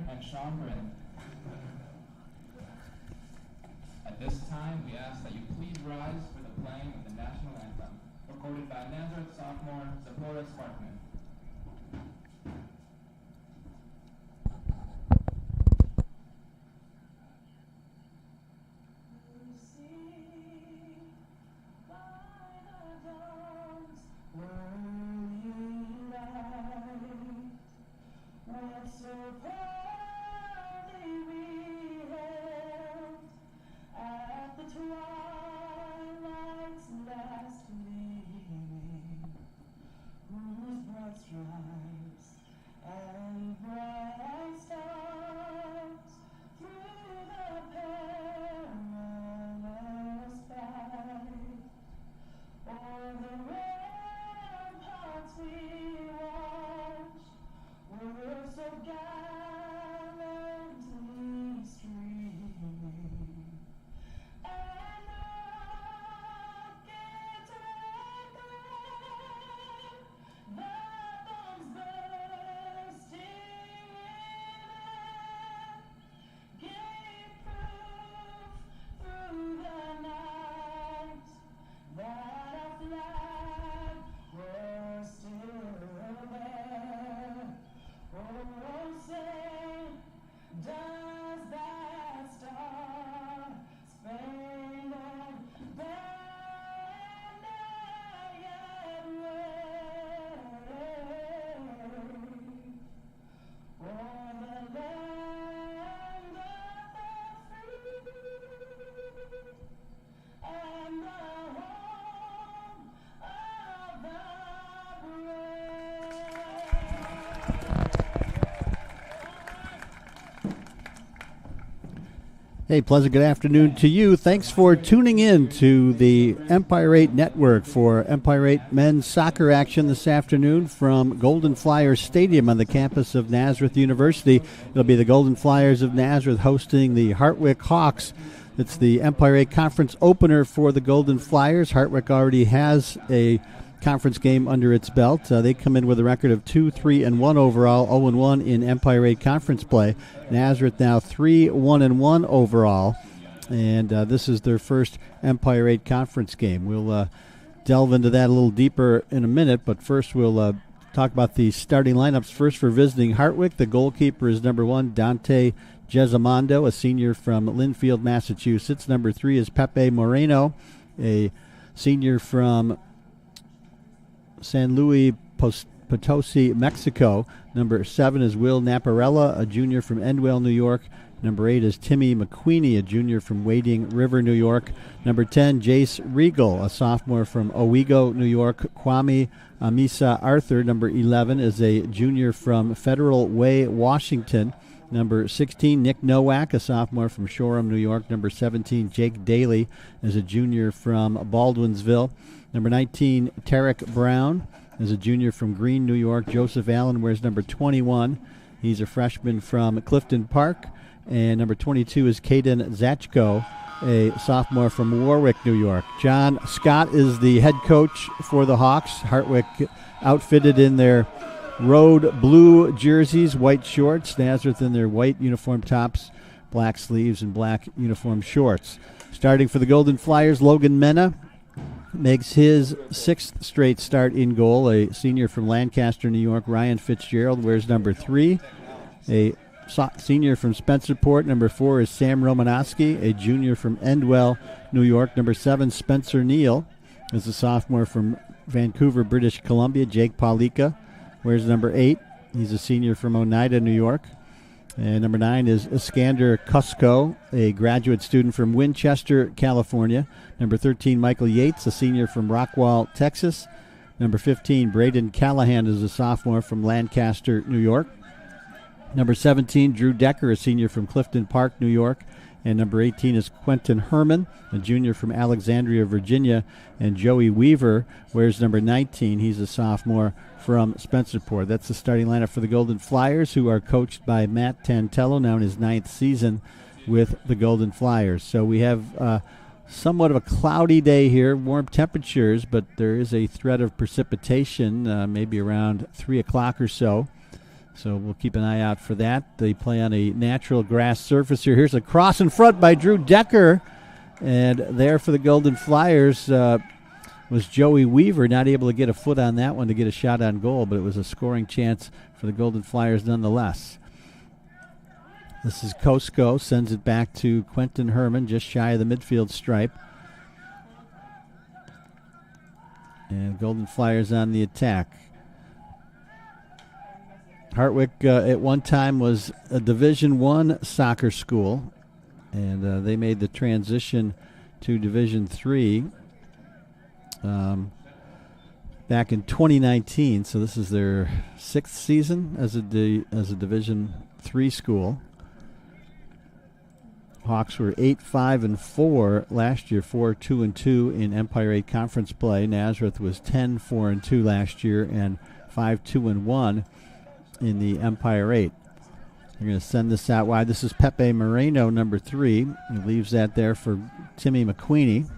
and Sean Bryn. At this time, we ask that you please rise for the playing of the national anthem, recorded by Nazareth sophomore Zipporah Sparkman. Hey, pleasant good afternoon to you. Thanks for tuning in to the Empire 8 Network for Empire 8 men's soccer action this afternoon from Golden Flyers Stadium on the campus of Nazareth University. It'll be the Golden Flyers of Nazareth hosting the Hartwick Hawks. It's the Empire 8 conference opener for the Golden Flyers. Hartwick already has a conference game under its belt. They come in with a record of 2-3-1 overall, 0-1 in Empire 8 conference play. Nazareth now 3-1-1 overall, and this is their first Empire 8 conference game. We'll delve into that a little deeper in a minute, but first we'll talk about the starting lineups. First for visiting Hartwick, the goalkeeper is number 1, Dante Gesamando, a senior from Linfield, Massachusetts. Number 3 is Pepe Moreno, a senior from San Luis Potosi, Mexico. Number 7 is Will Naparella, a junior from Endwell, New York. Number 8 is Timmy McQueenie, a junior from Wading River, New York. Number 10, Jace Regal, a sophomore from Owego, New York. Kwame Amisa Arthur, number 11, is a junior from Federal Way, Washington. Number 16, Nick Nowak, a sophomore from Shoreham, New York. Number 17, Jake Daly, is a junior from Baldwinsville. Number 19, Tarek Brown, is a junior from Greene, New York. Joseph Allen wears number 21. He's a freshman from Clifton Park. And number 22 is Caden Zachko, a sophomore from Warwick, New York. John Scott is the head coach for the Hawks. Hartwick outfitted in their road blue jerseys, white shorts. Nazareth in their white uniform tops, black sleeves, and black uniform shorts. Starting for the Golden Flyers, Logan Mena makes his 6th straight start in goal. A senior from Lancaster, New York, Ryan Fitzgerald, wears number 3. A senior from Spencerport, number 4 is Sam Romanowski, a junior from Endwell, New York. Number 7, Spencer Neal, is a sophomore from Vancouver, British Columbia. Jake Paulika wears number 8. He's a senior from Oneida, New York. And number 9 is Iskander Kusko, a graduate student from Winchester, California. Number 13, Michael Yates, a senior from Rockwall, Texas. Number 15, Braden Callahan, is a sophomore from Lancaster, New York. Number 17, Drew Decker, a senior from Clifton Park, New York. And number 18 is Quentin Herman, a junior from Alexandria, Virginia. And Joey Weaver wears number 19. He's a sophomore from Spencerport. That's the starting lineup for the Golden Flyers, who are coached by Matt Tantello, now in his 9th season with the Golden Flyers. So we have somewhat of a cloudy day here, warm temperatures, but there is a threat of precipitation maybe around 3 o'clock or so. So we'll keep an eye out for that. They play on a natural grass surface here. Here's a cross in front by Drew Decker. And there for the Golden Flyers was Joey Weaver, not able to get a foot on that one to get a shot on goal, but it was a scoring chance for the Golden Flyers nonetheless. This is Kosko, sends it back to Quentin Herman, just shy of the midfield stripe. And Golden Flyers on the attack. Hartwick at one time was a Division I soccer school, and they made the transition to Division III back in 2019. So this is their 6th season as a Division III school. Hawks were 8-5-4 last year, 4-2-2 in Empire 8 conference play. Nazareth was 10-4-2 last year and 5-2-1 in the Empire 8. They're going to send this out wide. This is Pepe Moreno, number 3. He leaves that there for Timmy McQueenie.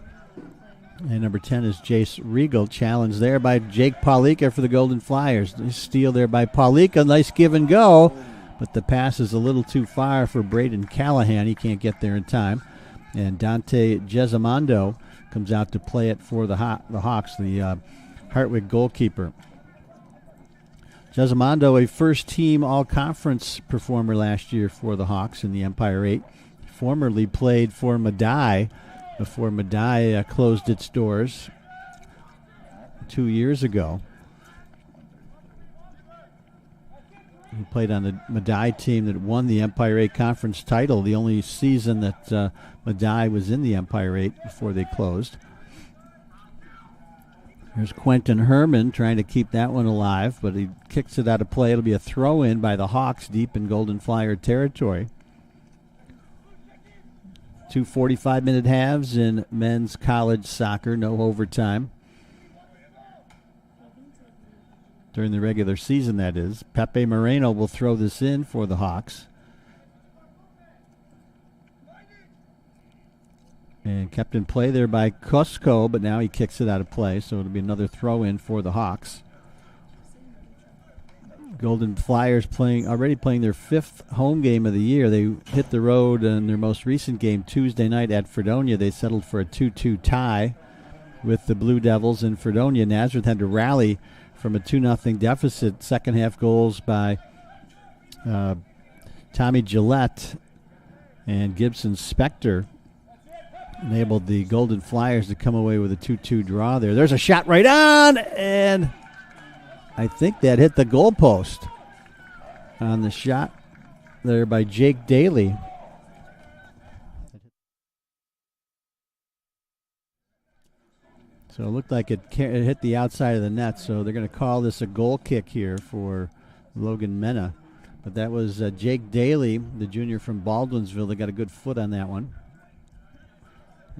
And number 10 is Jace Regal, challenged there by Jake Paulika for the Golden Flyers. Nice steal there by Paulika. Nice give and go. But the pass is a little too far for Braden Callahan. He can't get there in time. And Dante Gesamando comes out to play it for the Hawks, the Hartwick goalkeeper. Gesamando, a first-team all-conference performer last year for the Hawks in the Empire 8. Formerly played for Madai before Madai closed its doors 2 years ago. He played on the Madai team that won the Empire 8 conference title, the only season that Madai was in the Empire 8 before they closed. There's Quentin Herman trying to keep that one alive, but he kicks it out of play. It'll be a throw-in by the Hawks deep in Golden Flyer territory. 2 45-minute halves in men's college soccer, no overtime. During the regular season, that is. Pepe Moreno will throw this in for the Hawks. And kept in play there by Kosko, but now he kicks it out of play, so it'll be another throw-in for the Hawks. Golden Flyers already playing their 5th home game of the year. They hit the road in their most recent game Tuesday night at Fredonia. They settled for a 2-2 tie with the Blue Devils in Fredonia. Nazareth had to rally from a 2-0 deficit. Second half goals by Tommy Gillette and Gibson Spector enabled the Golden Flyers to come away with a 2-2 draw there. There's a shot right on, and I think that hit the goalpost on the shot there by Jake Daly. So it looked like it hit the outside of the net, so they're going to call this a goal kick here for Logan Mena. But that was Jake Daly, the junior from Baldwinsville, that got a good foot on that one.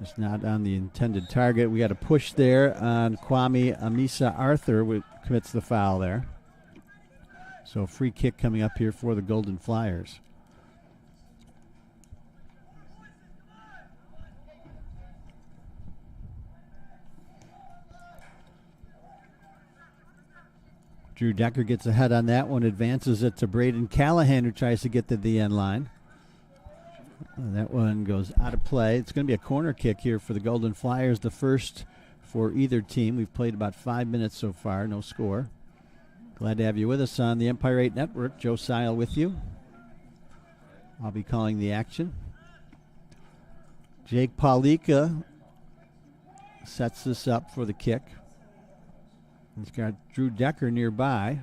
It's not on the intended target. We got a push there on Kwame Amisa Arthur, who commits the foul there. So free kick coming up here for the Golden Flyers. Drew Decker gets ahead on that one, advances it to Braden Callahan, who tries to get to the end line. And that one goes out of play. It's going to be a corner kick here for the Golden Flyers, the first for either team. We've played about 5 minutes so far, no score. Glad to have you with us on the Empire 8 Network. Joe Seil with you. I'll be calling the action. Jake Paulika sets this up for the kick. He's got Drew Decker nearby.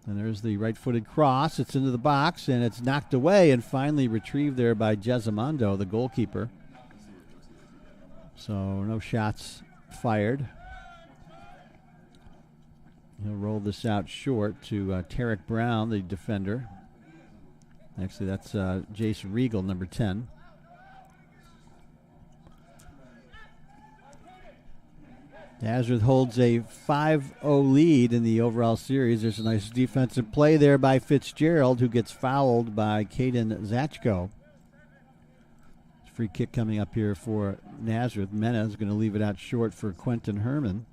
And there's the right-footed cross. It's into the box, and it's knocked away and finally retrieved there by Gesamando, the goalkeeper. So no shots fired. He'll roll this out short to Tarek Brown, the defender. Actually, that's Jace Regal, number 10. Nazareth holds a 5-0 lead in the overall series. There's a nice defensive play there by Fitzgerald, who gets fouled by Caden Zachko. Free kick coming up here for Nazareth. Mena is going to leave it out short for Quentin Herman,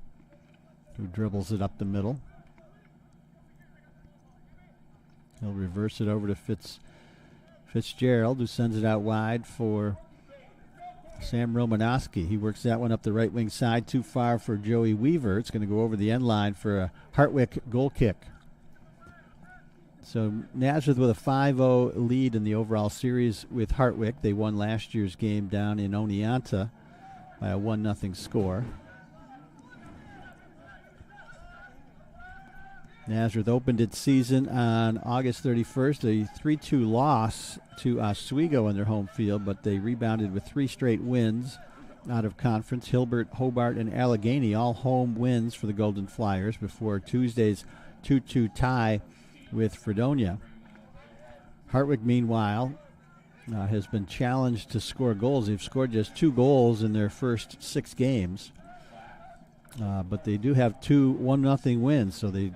who dribbles it up the middle. He'll reverse it over to Fitzgerald, who sends it out wide for Sam Romanowski. He works that one up the right wing side, too far for Joey Weaver. It's going to go over the end line for a Hartwick goal kick. So Nazareth with a 5-0 lead in the overall series with Hartwick. They won last year's game down in Oneonta by a 1-0 score. Nazareth opened its season on August 31st, a 3-2 loss to Oswego in their home field, but they rebounded with 3 straight wins out of conference. Hilbert, Hobart, and Allegheny, all home wins for the Golden Flyers before Tuesday's 2-2 tie with Fredonia. Hartwick, meanwhile, has been challenged to score goals. They've scored just 2 goals in their first 6 games, but they do have 2 1-0 wins, so they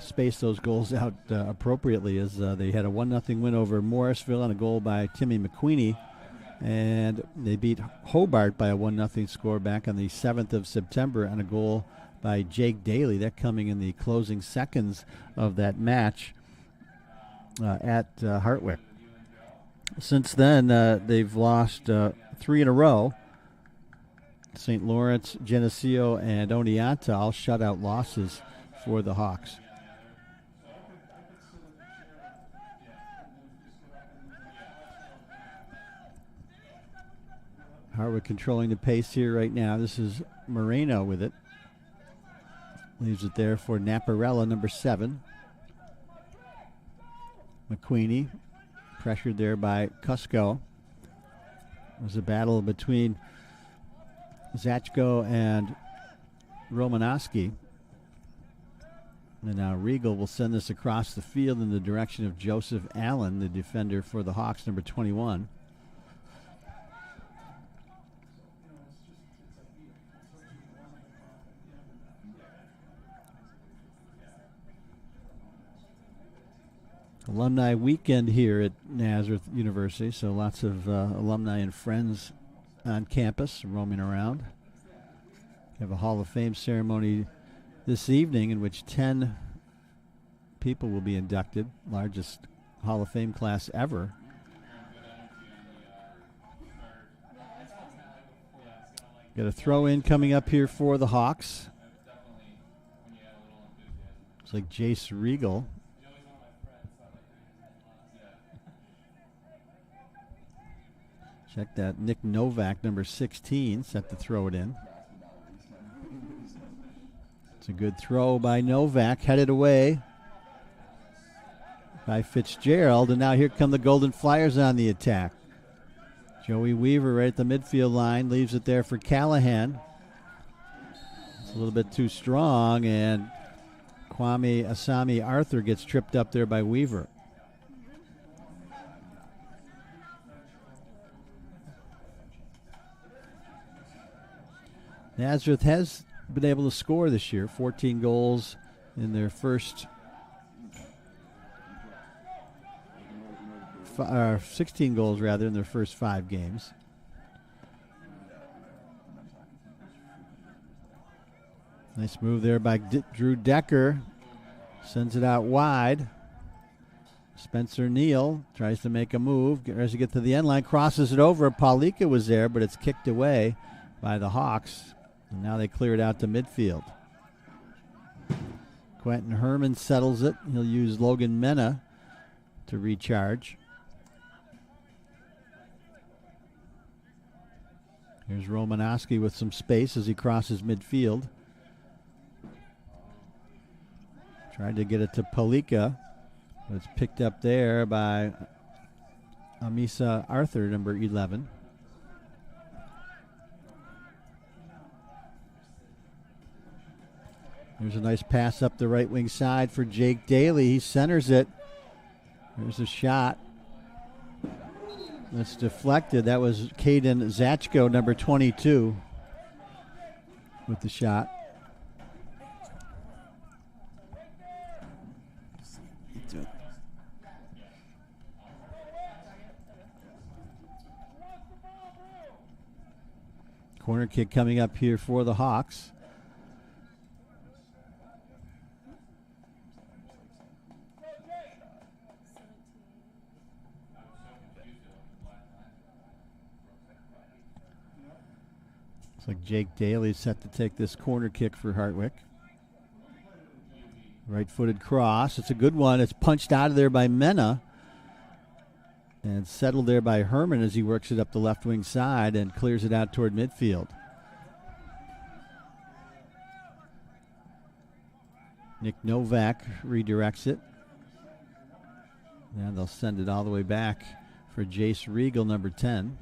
space those goals out appropriately, as they had a 1-0 win over Morrisville on a goal by Timmy McQueenie, and they beat Hobart by a 1-0 score back on the 7th of September on a goal by Jake Daly. That coming in the closing seconds of that match at Hartwick. Since then, they've lost 3 in a row. St. Lawrence, Geneseo, and Oneonta, all shutout losses for the Hawks. Hartwick controlling the pace here right now. This is Moreno with it. Leaves it there for Naparella, number 7. McQueenie pressured there by Cusco. It was a battle between Zachko and Romanowski. And now Regal will send this across the field in the direction of Joseph Allen, the defender for the Hawks, number 21. Alumni weekend here at Nazareth University, so lots of alumni and friends on campus roaming around. We have a Hall of Fame ceremony this evening in which 10 people will be inducted, largest Hall of Fame class ever. Got a throw in coming up here for the Hawks. Looks like Jace Regal. Check that. Nick Novak, number 16, set to throw it in. It's a good throw by Novak, headed away by Fitzgerald, and now here come the Golden Flyers on the attack. Joey Weaver right at the midfield line, leaves it there for Callahan. It's a little bit too strong, and Kwame Asami Arthur gets tripped up there by Weaver. Nazareth has been able to score this year, 14 goals in their first 16 goals rather in their first 5 games. Nice move there by Drew Decker. Sends it out wide. Spencer Neal tries to make a move, tries to get to the end line, crosses it over. Paulika was there, but it's kicked away by the Hawks. And now they clear it out to midfield. Quentin Herman settles it. He'll use Logan Mena to recharge. Here's Romanowski with some space as he crosses midfield. Tried to get it to Paulika, but it's picked up there by Amisa Arthur, number 11. There's a nice pass up the right wing side for Jake Daly. He centers it. There's a shot. That's deflected. That was Caden Zachko, number 22, with the shot. Corner kick coming up here for the Hawks. Looks like Jake Daly's set to take this corner kick for Hartwick. Right-footed cross. It's a good one. It's punched out of there by Mena. And settled there by Herman as he works it up the left wing side and clears it out toward midfield. Nick Novak redirects it. And they'll send it all the way back for Jace Regal, number 10.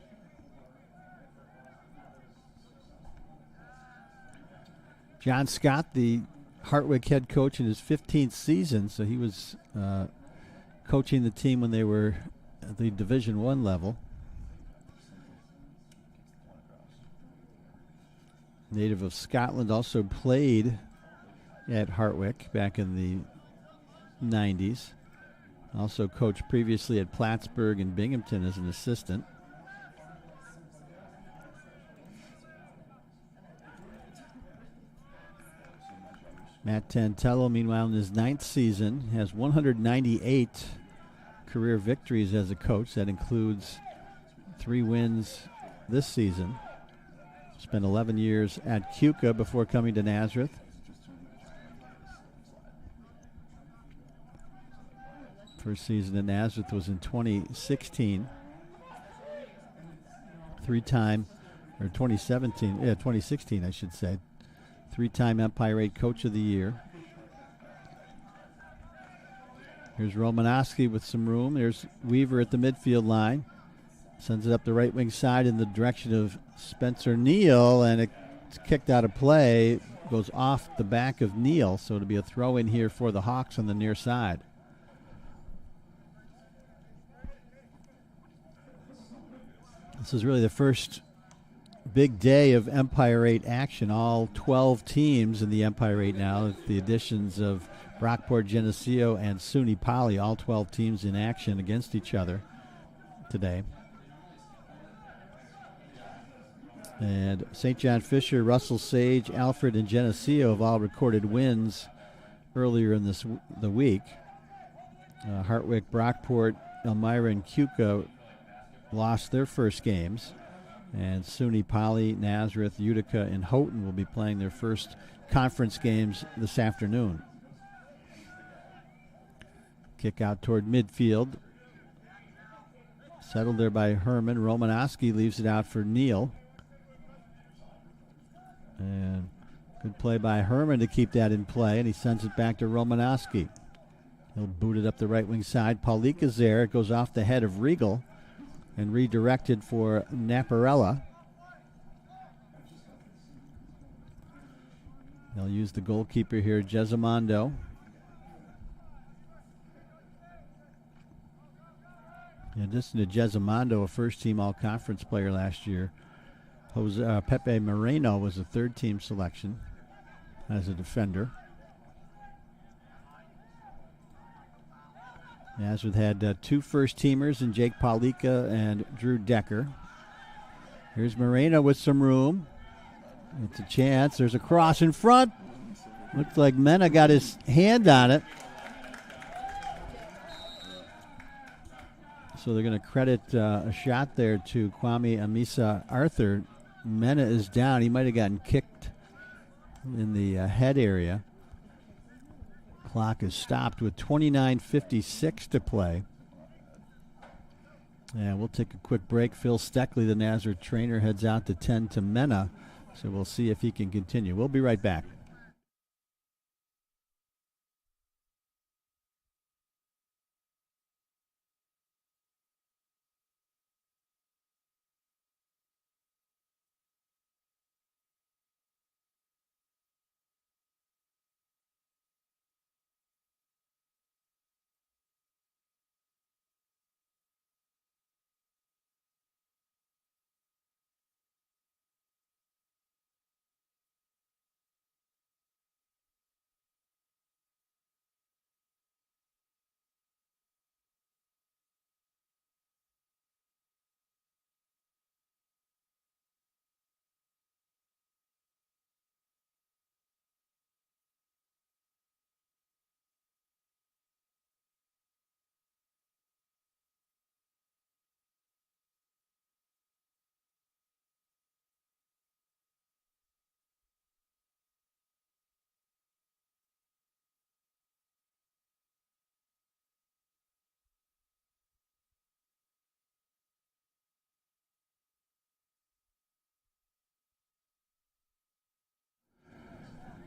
John Scott, the Hartwick head coach in his 15th season, so he was coaching the team when they were at the Division I level. Native of Scotland, also played at Hartwick back in the 90s. Also coached previously at Plattsburgh and Binghamton as an assistant. Matt Tantello, meanwhile, in his 9th season, has 198 career victories as a coach. That includes 3 wins this season. Spent 11 years at Cuca before coming to Nazareth. First season at Nazareth was in 2016. 2016, I should say. 3-time Empire 8 Coach of the Year. Here's Romanowski with some room. There's Weaver at the midfield line. Sends it up the right wing side in the direction of Spencer Neal, and it's kicked out of play. Goes off the back of Neal, so it'll be a throw in here for the Hawks on the near side. This is really the first big day of Empire 8 action. All 12 teams in the Empire 8 now, with the additions of Brockport, Geneseo, and SUNY Poly, all 12 teams in action against each other today. And St. John Fisher, Russell Sage, Alfred, and Geneseo have all recorded wins earlier in the week. Hartwick, Brockport, Elmira, and Cuca lost their first games. And SUNY Poly, Nazareth, Utica, and Houghton will be playing their first conference games this afternoon. Kick out toward midfield. Settled there by Herman. Romanowski leaves it out for Neal. And good play by Herman to keep that in play, and he sends it back to Romanowski. He'll boot it up the right wing side. Paulika's there. It goes off the head of Regal and redirected for Naparella. They'll use the goalkeeper here, Jesimondo. In addition to Jesimondo, a first-team all-conference player last year, Pepe Moreno was a third-team selection as a defender. Nazareth had 2 first-teamers in Jake Paulika and Drew Decker. Here's Moreno with some room. It's a chance. There's a cross in front. Looks like Mena got his hand on it. So they're going to credit a shot there to Kwame Amisa Arthur. Mena is down. He might have gotten kicked in the head area. Clock is stopped with 29:56 to play. And we'll take a quick break. Phil Steckley, the Nazareth trainer, heads out to 10 to Mena. So we'll see if he can continue. We'll be right back.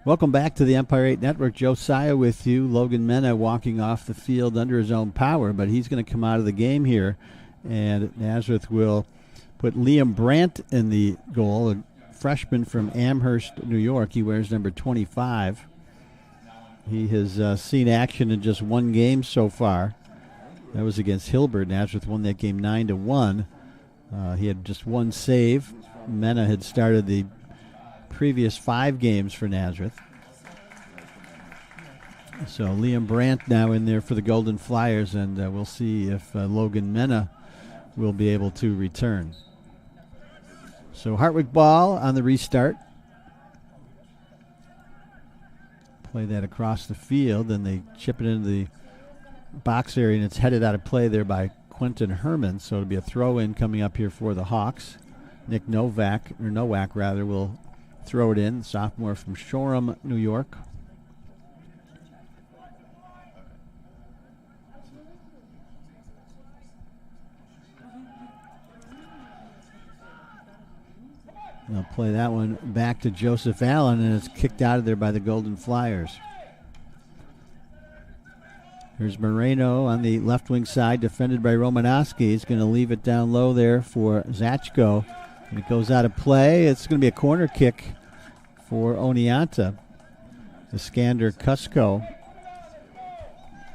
Welcome back to the Empire 8 Network. Josiah with you. Logan Mena walking off the field under his own power, but he's going to come out of the game here. And Nazareth will put Liam Brandt in the goal, a freshman from Amherst, New York. He wears number 25. He has seen action in just one game so far. That was against Hilbert. Nazareth won that game 9-1. He had just one save. Mena had started the previous 5 games for Nazareth. So Liam Brandt now in there for the Golden Flyers, and we'll see if Logan Mena will be able to return. So Hartwick ball on the restart. Play that across the field, and they chip it into the box area, and it's headed out of play there by Quentin Herman. So it'll be a throw-in coming up here for the Hawks. Nick Nowak will throw it in, sophomore from Shoreham, New York. They'll play that one back to Joseph Allen, and it's kicked out of there by the Golden Flyers. Here's Moreno on the left wing side, defended by Romanowski. He's going to leave it down low there for Zachko. And it goes out of play. It's going to be a corner kick for Oneonta. Iskander Kusko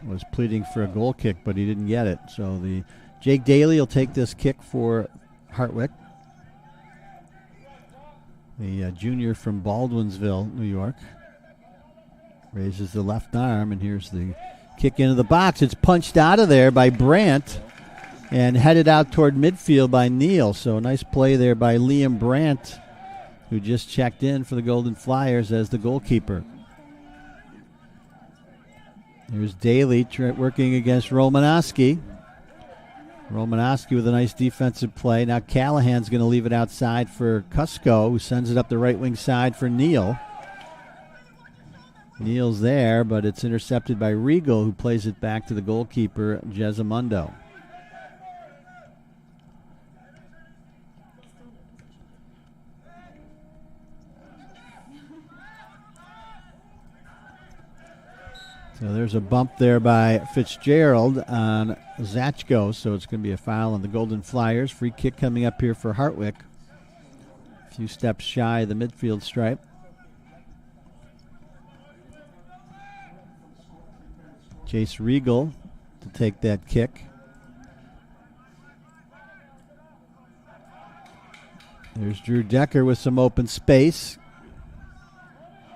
was pleading for a goal kick, but he didn't get it. So the Jake Daly will take this kick for Hartwick. The junior from Baldwinsville, New York. Raises the left arm, and here's the kick into the box. It's punched out of there by Brandt and headed out toward midfield by Neal. So a nice play there by Liam Brandt, who just checked in for the Golden Flyers as the goalkeeper. There's Daly working against Romanowski. Romanowski with a nice defensive play. Now Callahan's going to leave it outside for Kusko, who sends it up the right wing side for Neal. Neal's there, but it's intercepted by Regal, who plays it back to the goalkeeper, Jezamundo. So there's a bump there by Fitzgerald on Zachko, so it's going to be a foul on the Golden Flyers. Free kick coming up here for Hartwick. A few steps shy of the midfield stripe. Jace Regal to take that kick. There's Drew Decker with some open space.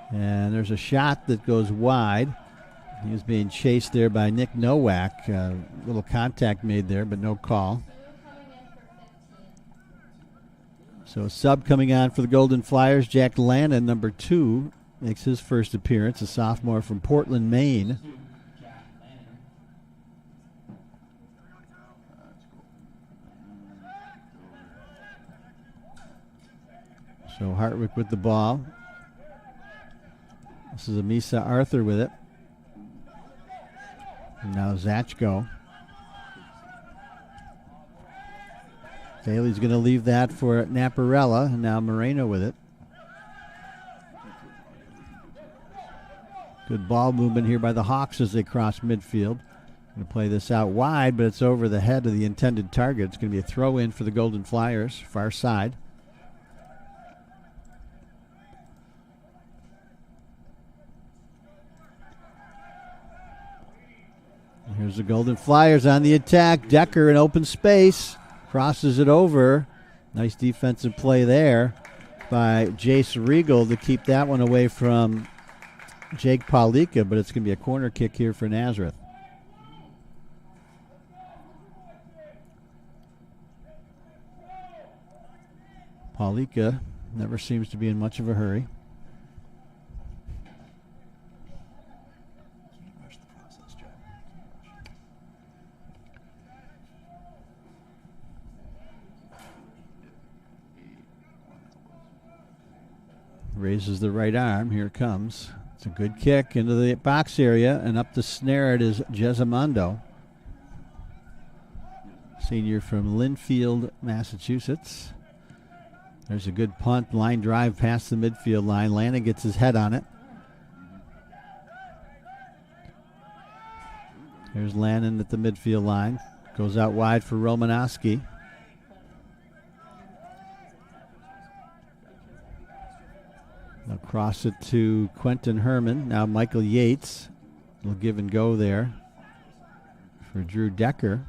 And there's a shot that goes wide. He was being chased there by Nick Nowak. Little contact made there, but no call. So a sub coming on for the Golden Flyers. Jack Lannon, number 2, makes his first appearance, a sophomore from Portland, Maine. So Hartwick with the ball. This is Amisa Arthur with it. And now Zachko. Daly's going to leave that for Naparella, and now Moreno with it. Good ball movement here by the Hawks as they cross midfield. Going to play this out wide, but it's over the head of the intended target. It's going to be a throw-in for the Golden Flyers, far side. Here's the Golden Flyers on the attack. Decker in open space. Crosses it over. Nice defensive play there by Jace Regal to keep that one away from Jake Paulika, but it's going to be a corner kick here for Nazareth. Paulika never seems to be in much of a hurry. Raises the right arm. Here it comes. It's a good kick into the box area, and up the snare it is Jezamundo, senior from Linfield, Massachusetts. There's a good punt, line drive past the midfield line. Lannon gets his head on it. There's Lannon at the midfield line. Goes out wide for Romanowski. They'll cross it to Quentin Herman. Now Michael Yates will give and go there for Drew Decker.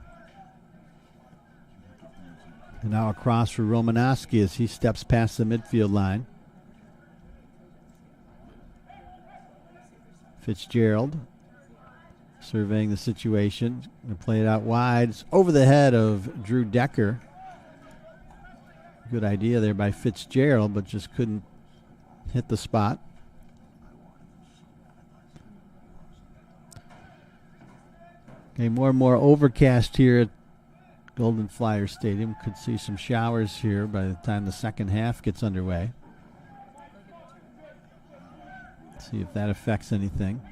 And now across for Romanowski as he steps past the midfield line. Fitzgerald surveying the situation. Going to play it out wide. It's over the head of Drew Decker. Good idea there by Fitzgerald, but just couldn't hit the spot. Okay, more and more overcast here at Golden Flyer Stadium. Could see some showers here by the time the second half gets underway. See if that affects anything.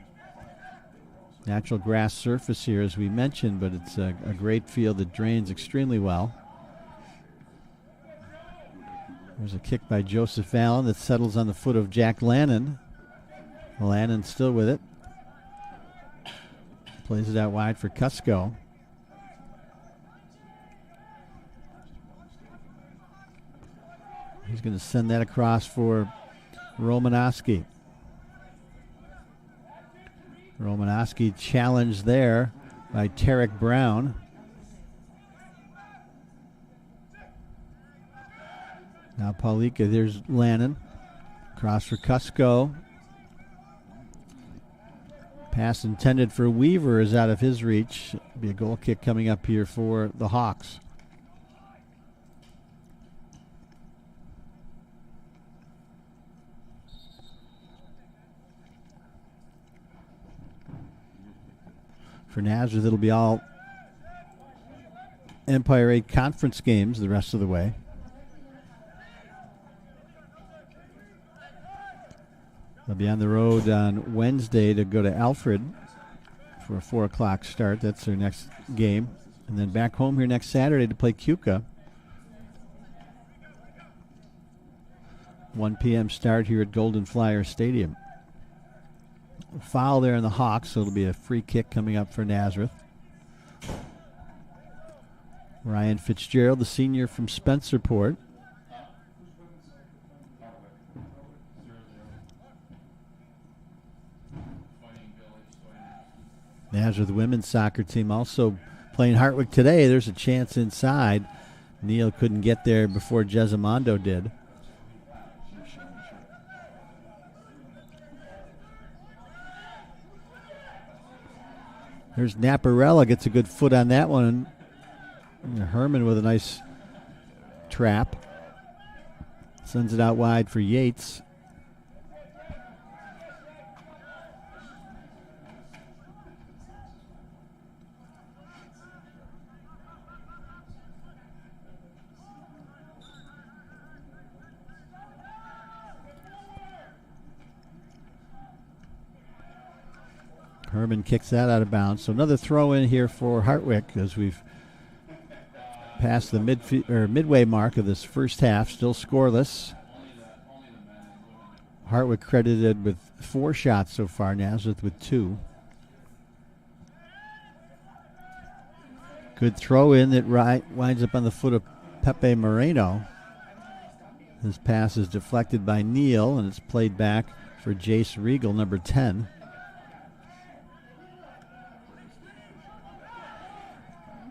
Natural grass surface here, as we mentioned, but it's a great field that drains extremely well. There's a kick by Joseph Allen that settles on the foot of Jack Lannon. Lannon still with it. Plays it out wide for Cusco. He's going to send that across for Romanowski. Romanowski challenged there by Tarek Brown. Now Paulika, there's Lannon. Cross for Cusco. Pass intended for Weaver is out of his reach. Be a goal kick coming up here for the Hawks. For Nazareth, it'll be all Empire 8 conference games the rest of the way. They'll be on the road on Wednesday to go to Alfred for a 4 o'clock start. That's their next game. And then back home here next Saturday to play Keuka. 1 p.m. start here at Golden Flyer Stadium. Foul there in the Hawks, so it'll be a free kick coming up for Nazareth. Ryan Fitzgerald, the senior from Spencerport. Nazareth women's soccer team also playing Hartwick today. There's a chance inside. Neal couldn't get there before Jesimando did. There's Naparella, gets a good foot on that one. Herman with a nice trap. Sends it out wide for Yates. Herman kicks that out of bounds. So another throw in here for Hartwick as we've passed the midway mark of this first half. Still scoreless. Hartwick credited with 4 shots so far. Nazareth with 2. Good throw in that winds up on the foot of Pepe Moreno. His pass is deflected by Neal and it's played back for Jace Regal, number 10.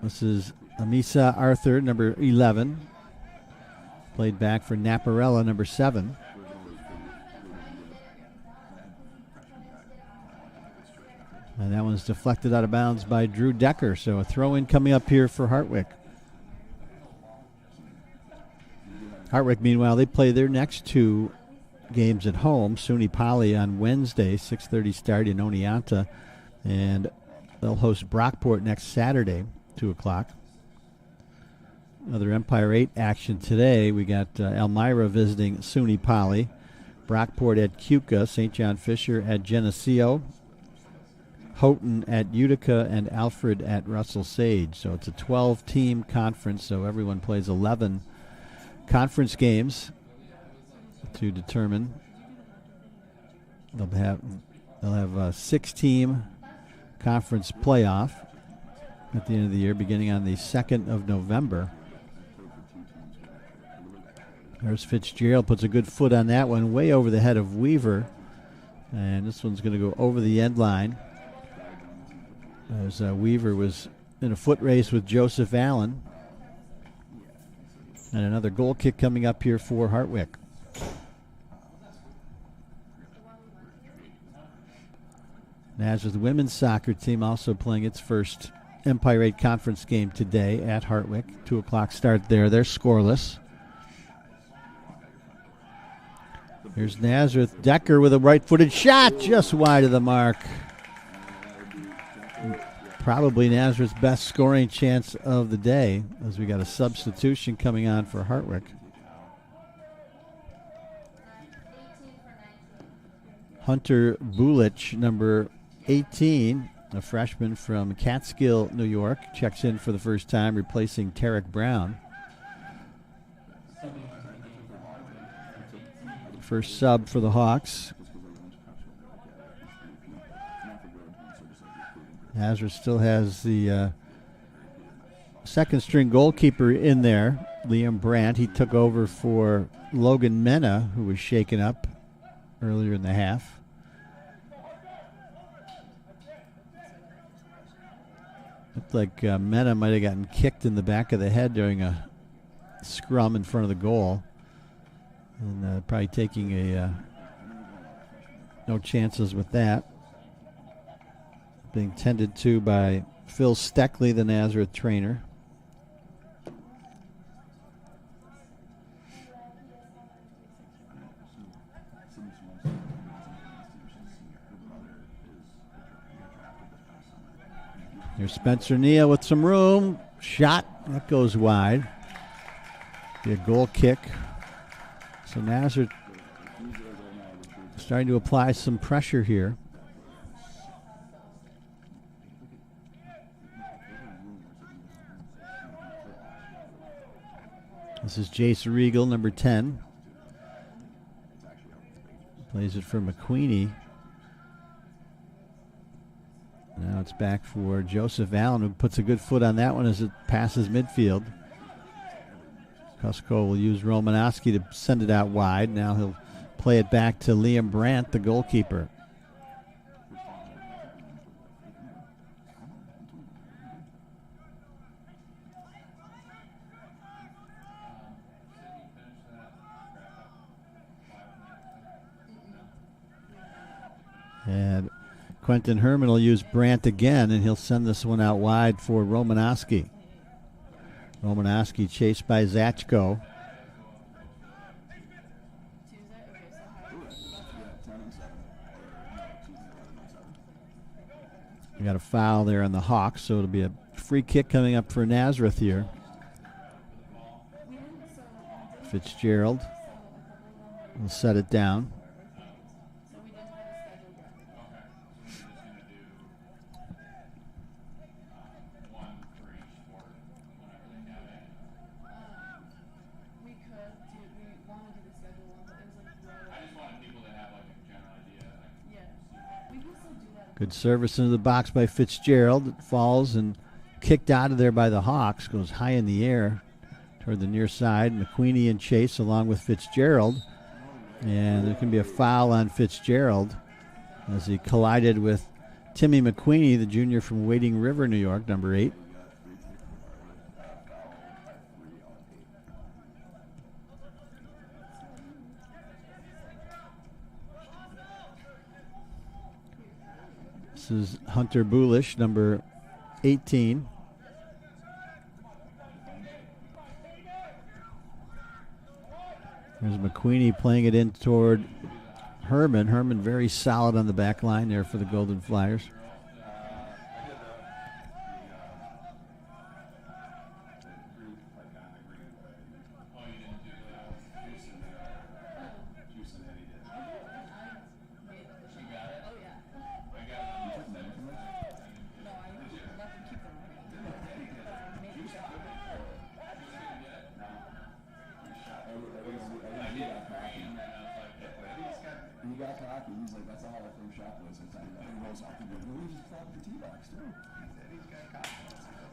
This is Amisa Arthur, number 11. Played back for Naparella, number 7. And that one's deflected out of bounds by Drew Decker. So a throw-in coming up here for Hartwick. Hartwick, meanwhile, they play their next 2 games at home. SUNY Poly on Wednesday, 6:30 start in Oneonta. And they'll host Brockport next Saturday, 2 o'clock. Another Empire 8 action today. We got Elmira visiting SUNY Poly. Brockport at Keuka. St. John Fisher at Geneseo. Houghton at Utica. And Alfred at Russell Sage. So it's a 12-team conference, so everyone plays 11 conference games to determine. They'll have a 6-team conference playoff. at the end of the year, beginning on the 2nd of November. There's Fitzgerald, puts a good foot on that one, way over the head of Weaver. And this one's going to go over the end line, as Weaver was in a foot race with Joseph Allen. And another goal kick coming up here for Hartwick. Nazareth women's soccer team also playing its first Empire 8 conference game today at Hartwick. 2 o'clock start there. They're scoreless. Here's Nazareth. Decker with a right-footed shot just wide of the mark. Probably Nazareth's best scoring chance of the day, as we got a substitution coming on for Hartwick. Hunter Bulich, number 18, a freshman from Catskill, New York, checks in for the first time, replacing Tarek Brown. First sub for the Hawks. Nazareth still has the second string goalkeeper in there, Liam Brandt. He took over for Logan Mena, who was shaken up earlier in the half. Looked like Mena might have gotten kicked in the back of the head during a scrum in front of the goal. And probably taking a no chances with that. Being tended to by Phil Steckley, the Nazareth trainer. Here's Spencer Neal with some room. Shot. That goes wide. Be a goal kick. So Nazareth starting to apply some pressure here. This is Jace Regal, number 10. Plays it for McQueenie. Now it's back for Joseph Allen, who puts a good foot on that one as it passes midfield. Cusco will use Romanowski to send it out wide. Now he'll play it back to Liam Brandt, the goalkeeper. And Quentin Herman will use Brandt again, and he'll send this one out wide for Romanowski. Romanowski chased by Zachko. We got a foul there on the Hawks, so it'll be a free kick coming up for Nazareth here. Fitzgerald will set it down. Good service into the box by Fitzgerald. It falls and kicked out of there by the Hawks. Goes high in the air toward the near side. McQueenie and Chase along with Fitzgerald. And there can be a foul on Fitzgerald as he collided with Timmy McQueenie, the junior from Wading River, New York, number 8. This is Hunter Bulish, number 18. There's McQueenie playing it in toward Herman. Herman very solid on the back line there for the Golden Flyers.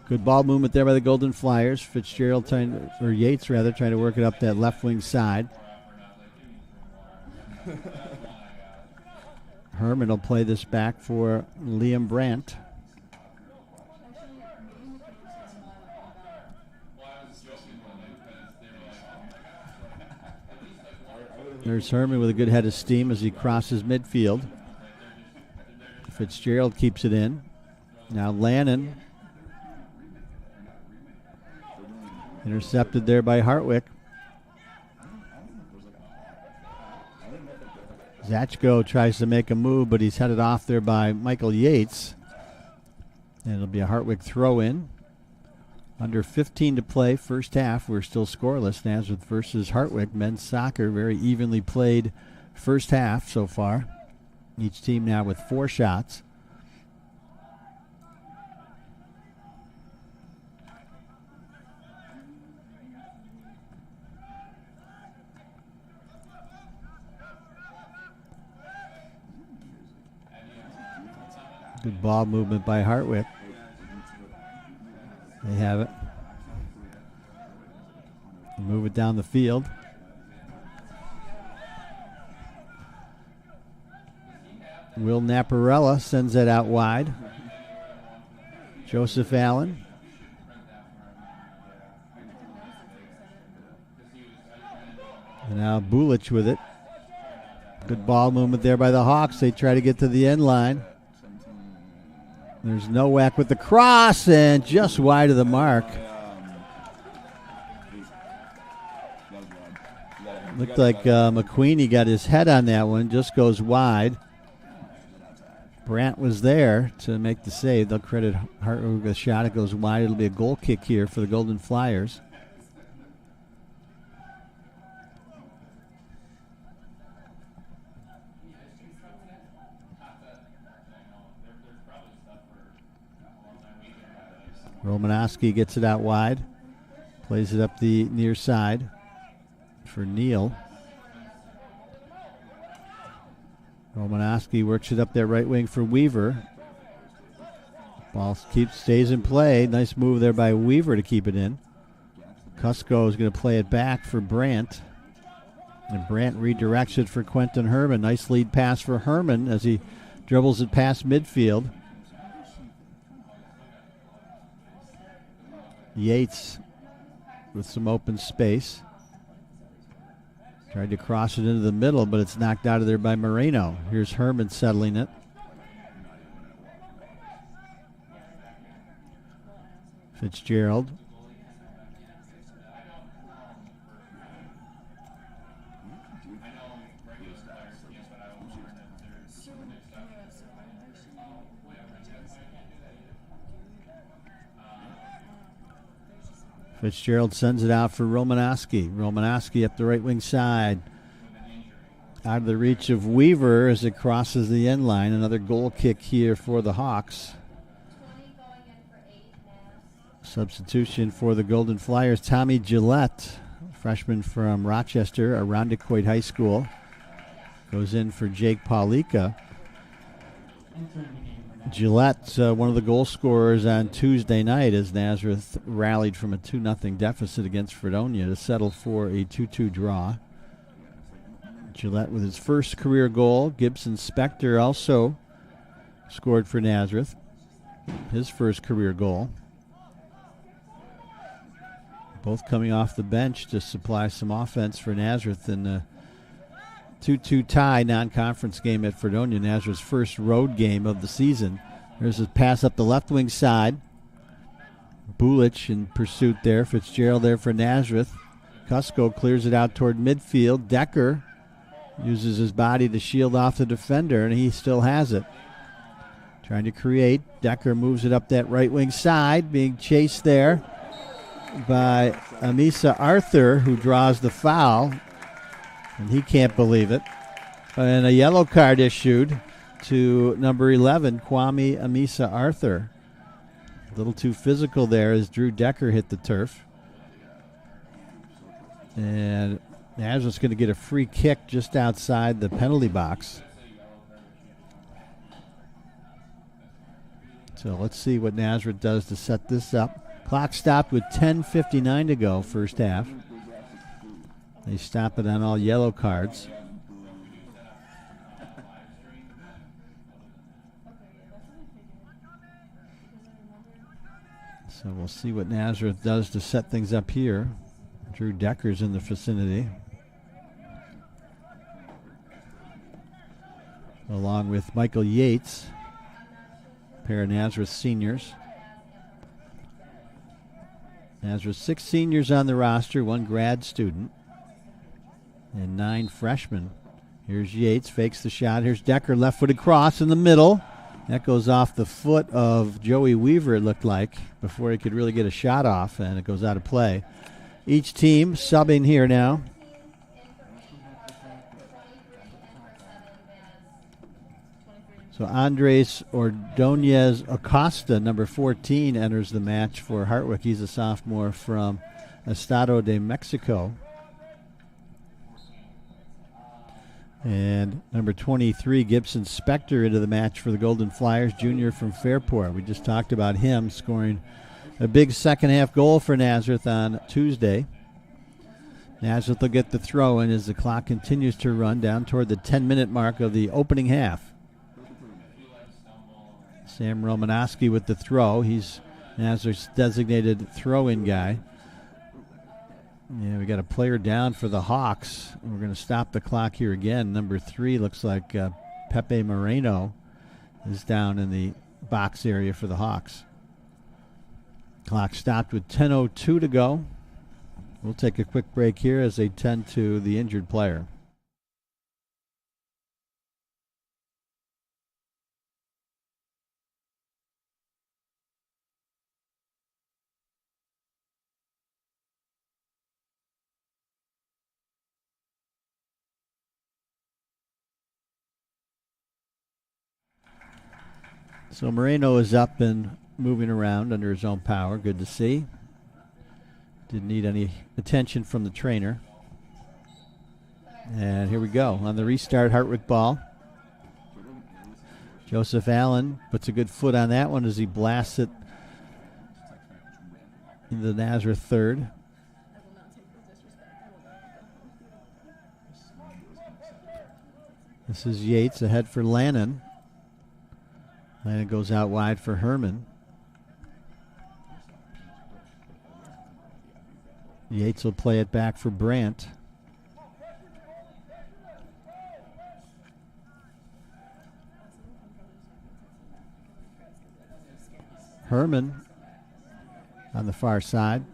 Good ball movement there by the Golden Flyers. Yates trying to work it up that left wing side. Herman will play this back for Liam Brandt. There's Herman with a good head of steam as he crosses midfield. Fitzgerald keeps it in. Now Lannon. Intercepted there by Hartwick. Zachko tries to make a move, but he's headed off there by Michael Yates. And it'll be a Hartwick throw-in. Under 15 to play, first half. We're still scoreless. Nazareth versus Hartwick. Men's soccer, very evenly played first half so far. Each team now with 4 shots. Good ball movement by Hartwick. They have it. Move it down the field. Will Naparella sends it out wide. Joseph Allen. And now Bulich with it. Good ball movement there by the Hawks. They try to get to the end line. There's Nowak with the cross and just wide of the mark. Looked like McQueenie got his head on that one. Just goes wide. Brandt was there to make the save. They'll credit Hartwick with a shot. It goes wide. It'll be a goal kick here for the Golden Flyers. Romanowski gets it out wide. Plays it up the near side for Neal. Romanowski works it up that right wing for Weaver. Ball stays in play. Nice move there by Weaver to keep it in. Kusko is going to play it back for Brandt. And Brandt redirects it for Quentin Herman. Nice lead pass for Herman as he dribbles it past midfield. Yates with some open space. Tried to cross it into the middle, but it's knocked out of there by Moreno. Here's Herman settling it. Fitzgerald. Fitzgerald sends it out for Romanowski. Romanowski up the right wing side. Out of the reach of Weaver as it crosses the end line. Another goal kick here for the Hawks. Substitution for the Golden Flyers. Tommy Gillette, freshman from Rochester, Irondequoit High School, goes in for Jake Paulika. Gillette, one of the goal scorers on Tuesday night as Nazareth rallied from a 2-0 deficit against Fredonia to settle for a 2-2 draw. Gillette with his first career goal. Gibson Spector also scored for Nazareth. His first career goal. Both coming off the bench to supply some offense for Nazareth in the 2-2 tie non-conference game at Fredonia, Nazareth's first road game of the season. There's a pass up the left wing side. Bulich in pursuit there. Fitzgerald there for Nazareth. Kusko clears it out toward midfield. Decker uses his body to shield off the defender, and he still has it. Trying to create. Decker moves it up that right wing side, being chased there by Amisa Arthur, who draws the foul. And he can't believe it. And a yellow card issued to number 11, Kwame Amisa Arthur. A little too physical there as Drew Decker hit the turf. And Nazareth's going to get a free kick just outside the penalty box. So let's see what Nazareth does to set this up. Clock stopped with 10:59 to go, first half. They stop it on all yellow cards. So we'll see what Nazareth does to set things up here. Drew Decker's in the vicinity, along with Michael Yates, pair of Nazareth seniors. Nazareth 6 seniors on the roster, 1 grad student, and 9 freshmen. Here's Yates, fakes the shot. Here's Decker, left-footed cross in the middle. That goes off the foot of Joey Weaver, it looked like, before he could really get a shot off, and it goes out of play. Each team subbing here now. So Andres Ordonez Acosta, number 14, enters the match for Hartwick. He's a sophomore from Estado de Mexico. And number 23, Gibson Spector, into the match for the Golden Flyers, junior from Fairport. We just talked about him scoring a big second-half goal for Nazareth on Tuesday. Nazareth will get the throw in as the clock continues to run down toward the 10-minute mark of the opening half. Sam Romanowski with the throw. He's Nazareth's designated throw-in guy. Yeah, we got a player down for the Hawks. We're going to stop the clock here again. Number 3 looks like Pepe Moreno is down in the box area for the Hawks. Clock stopped with 10:02 to go. We'll take a quick break here as they tend to the injured player. So Moreno is up and moving around under his own power. Good to see. Didn't need any attention from the trainer. And here we go on the restart, Hartwick ball. Joseph Allen puts a good foot on that one as he blasts it into the Nazareth third. This is Yates ahead for Lannon. Lannon goes out wide for Herman. Yates will play it back for Brandt. Herman on the far side.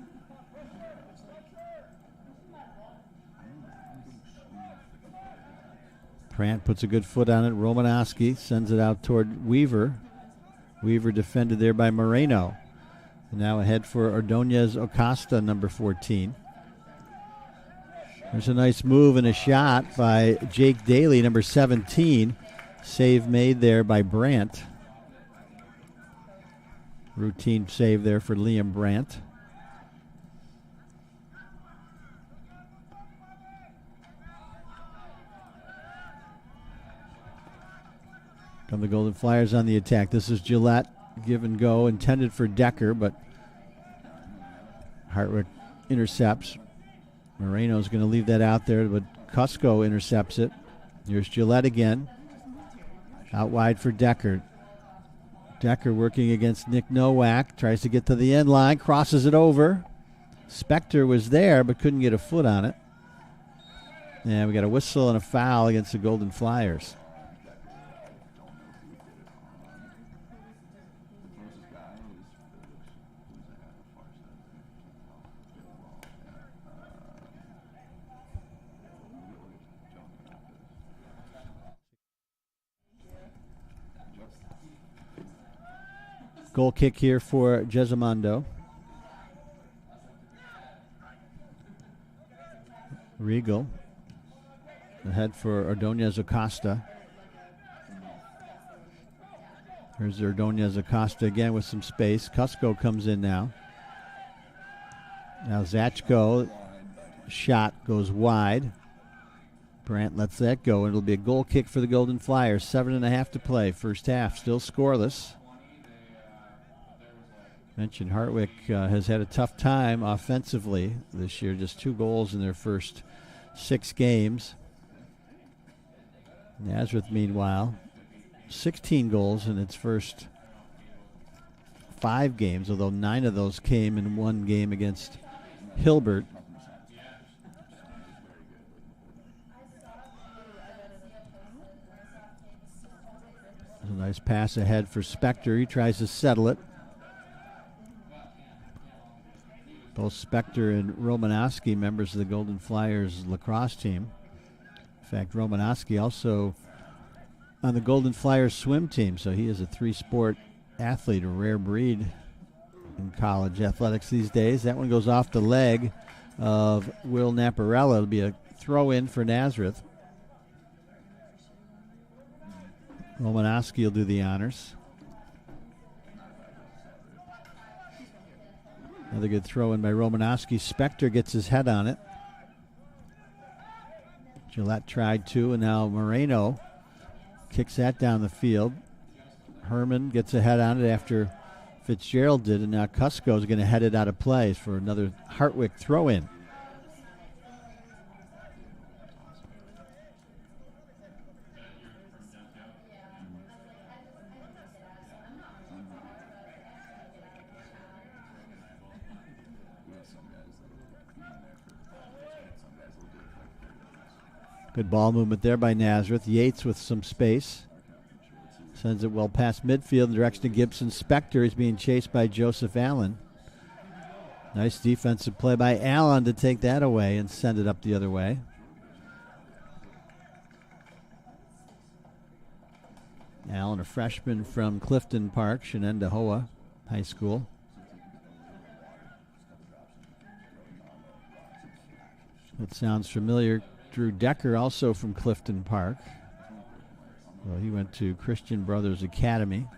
Brandt puts a good foot on it. Romanowski sends it out toward Weaver. Weaver defended there by Moreno. And now ahead for Ordonez Acosta, number 14. There's a nice move and a shot by Jake Daly, number 17. Save made there by Brandt. Routine save there for Liam Brandt. Come the Golden Flyers on the attack. This is Gillette, give and go, intended for Decker, but Hartwick intercepts. Moreno's going to leave that out there, but Cusco intercepts it. Here's Gillette again. Out wide for Decker. Decker working against Nick Nowak. Tries to get to the end line. Crosses it over. Spector was there, but couldn't get a foot on it. And we got a whistle and a foul against the Golden Flyers. Goal kick here for Jesimondo. Regal ahead for Ordonez Acosta. Here's Ordonez Acosta again with some space. Cusco comes in now. Now Zachko, shot goes wide. Brandt lets that go. It'll be a goal kick for the Golden Flyers. 7.5 to play. First half still scoreless. Mentioned Hartwick has had a tough time offensively this year, just 2 goals in their first 6 games. Nazareth, meanwhile, 16 goals in its first 5 games, although 9 of those came in one game against Hilbert. There's a nice pass ahead for Spector. He tries to settle it. Both Spector and Romanowski, members of the Golden Flyers lacrosse team. In fact, Romanowski also on the Golden Flyers swim team, so he is a 3-sport athlete, a rare breed in college athletics these days. That one goes off the leg of Will Naparella. It'll be a throw-in for Nazareth. Romanowski will do the honors. Another good throw-in by Romanowski. Spector gets his head on it. Gillette tried to, and now Moreno kicks that down the field. Herman gets a head on it after Fitzgerald did, and now Cusco is going to head it out of play for another Hartwick throw-in. Good ball movement there by Nazareth. Yates with some space. Sends it well past midfield in the direction of Gibson. Spector is being chased by Joseph Allen. Nice defensive play by Allen to take that away and send it up the other way. Allen, a freshman from Clifton Park, Shenendehowa High School. That sounds familiar. Drew Decker, also from Clifton Park. Well, he went to Christian Brothers Academy.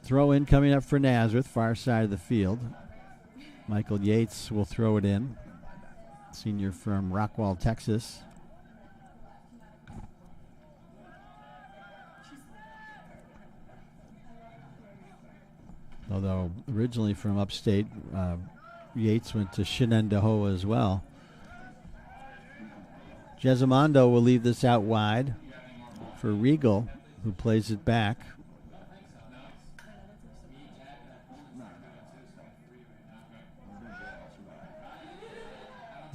Throw in coming up for Nazareth, far side of the field. Michael Yates will throw it in. Senior from Rockwall, Texas. Although originally from upstate, Yates went to Shenendehowa as well. Jesimondo will leave this out wide for Regal, who plays it back.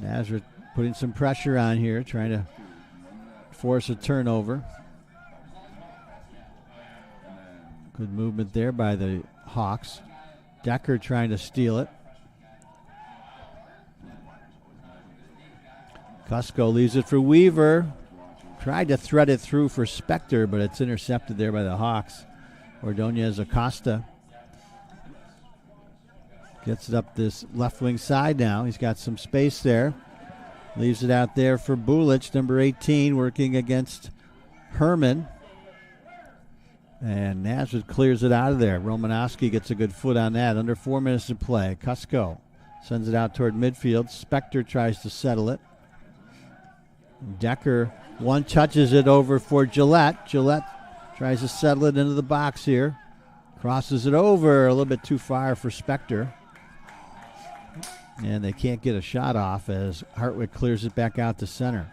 Nazareth putting some pressure on here, trying to force a turnover. Good movement there by the Hawks. Decker trying to steal it. Cusco leaves it for Weaver. Tried to thread it through for Spector, but it's intercepted there by the Hawks. Ordonez Acosta gets it up this left wing side now. He's got some space there. Leaves it out there for Bulich, number 18, working against Herman. And Nazareth clears it out of there. Romanowski gets a good foot on that. Under 4 minutes to play. Cusco sends it out toward midfield. Spector tries to settle it. Decker touches it over for Gillette. Gillette tries to settle it into the box here. Crosses it over a little bit too far for Spector. And they can't get a shot off as Hartwick clears it back out to center.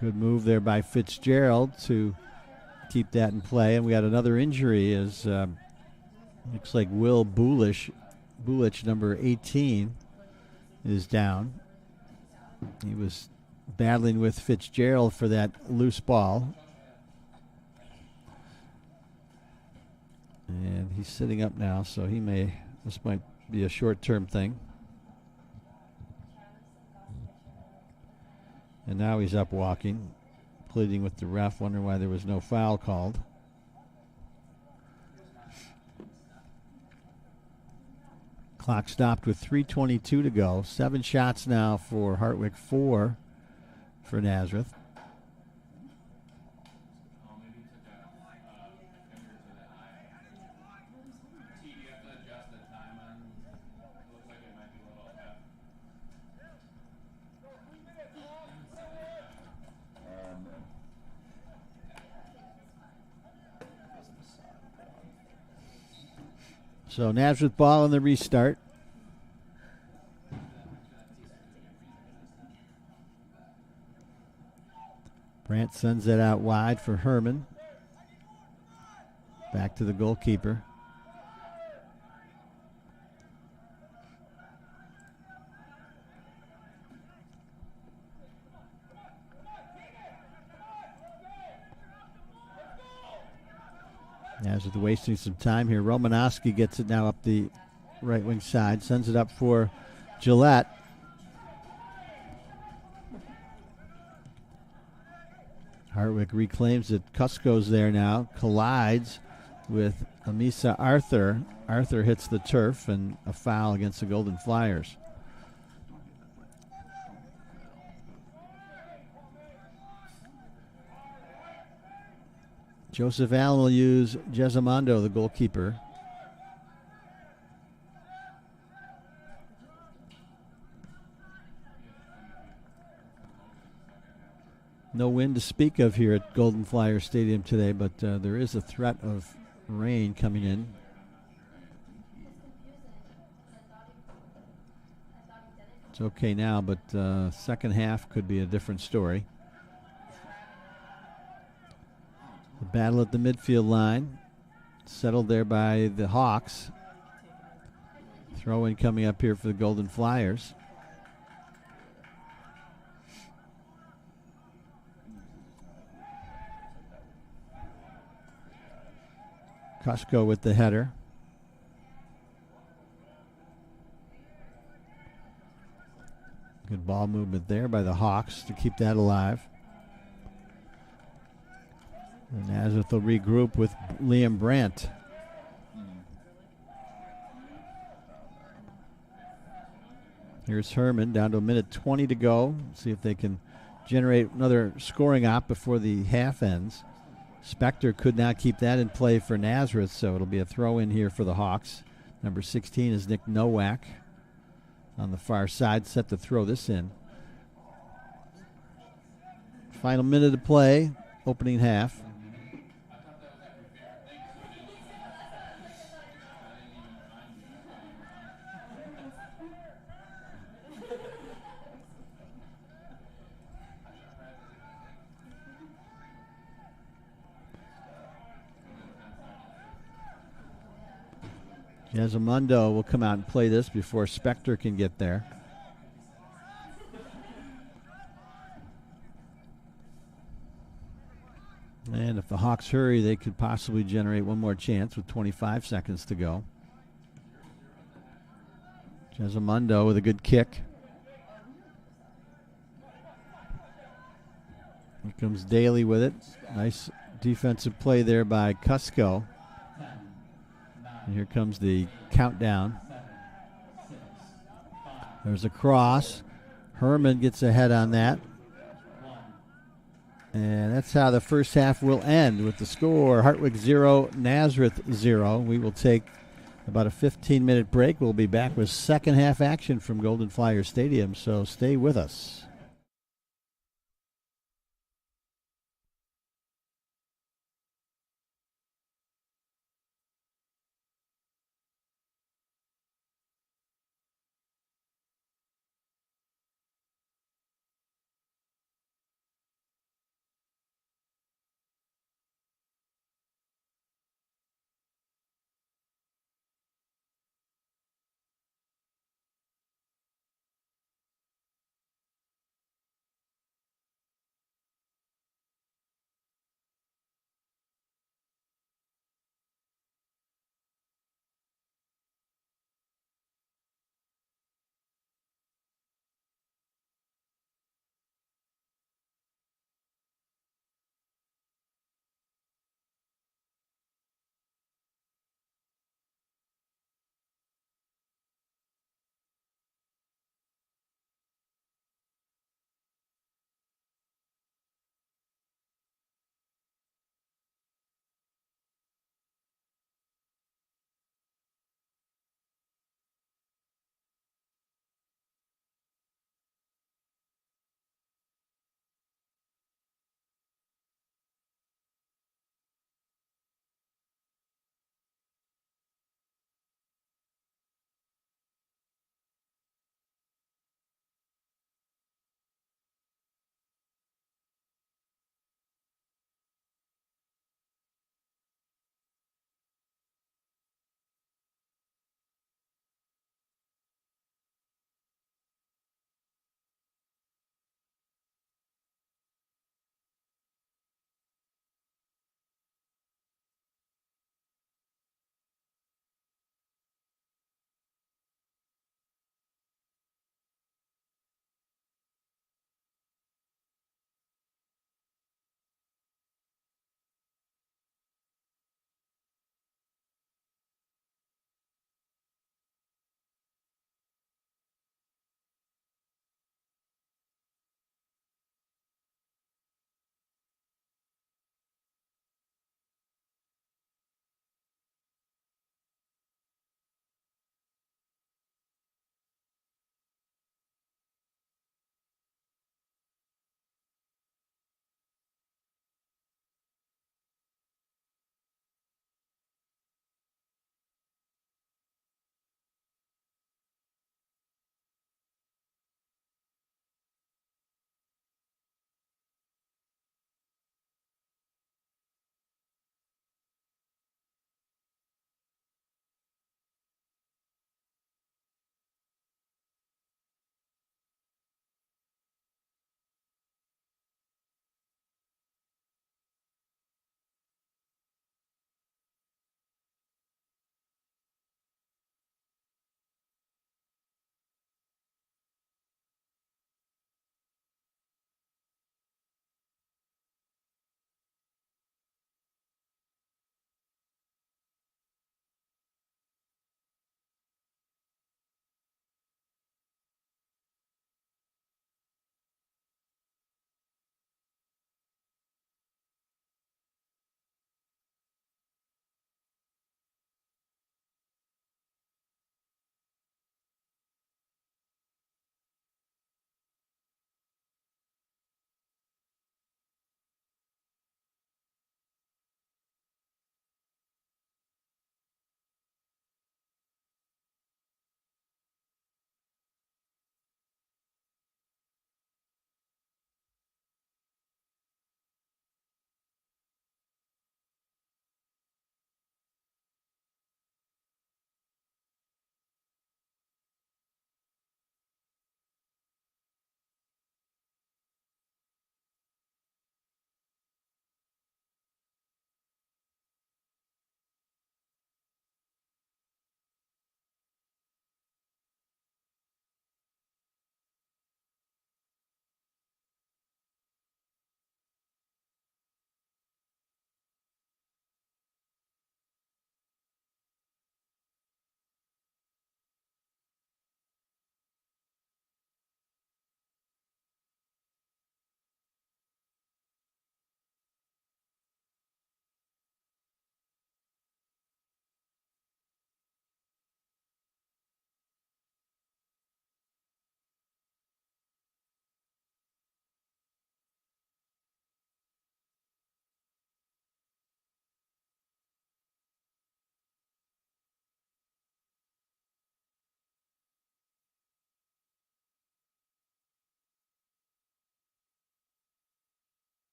Good move there by Fitzgerald to keep that in play. And we had another injury as looks like Will Bulich, number 18, is down. He was battling with Fitzgerald for that loose ball. And he's sitting up now, so this might be a short-term thing. And now he's up walking, pleading with the ref, wondering why there was no foul called. Clock stopped with 3:22 to go. 7 shots now for Hartwick, 4 for Nazareth. So Nazareth ball in the restart. Brandt sends it out wide for Herman. Back to the goalkeeper. Nazareth wasting some time here. Romanowski gets it now up the right wing side. Sends it up for Gillette. Hartwick reclaims it. Kusko's there now. Collides with Amisa Arthur. Arthur hits the turf and a foul against the Golden Flyers. Joseph Allen will use Jesamando, the goalkeeper. No wind to speak of here at Golden Flyer Stadium today, but there is a threat of rain coming in. It's okay now, but second half could be a different story. The battle at the midfield line, settled there by the Hawks. Throw-in coming up here for the Golden Flyers. Kusko with the header. Good ball movement there by the Hawks to keep that alive. And Nazareth will regroup with Liam Brandt. Here's Herman down to a minute 20 to go. See if they can generate another scoring op before the half ends. Spector could not keep that in play for Nazareth, so it'll be a throw in here for the Hawks. Number 16 is Nick Nowak on the far side, set to throw this in. Final minute of play, opening half. Jesamando will come out and play this before Spector can get there. And if the Hawks hurry, they could possibly generate one more chance with 25 seconds to go. Jesamando with a good kick. Here comes Daly with it. Nice defensive play there by Kusko. And here comes the countdown. There's a cross. Herman gets ahead on that. And that's how the first half will end with the score. Hartwick 0, Nazareth 0. We will take about a 15-minute break. We'll be back with second half action from Golden Flyer Stadium, so stay with us.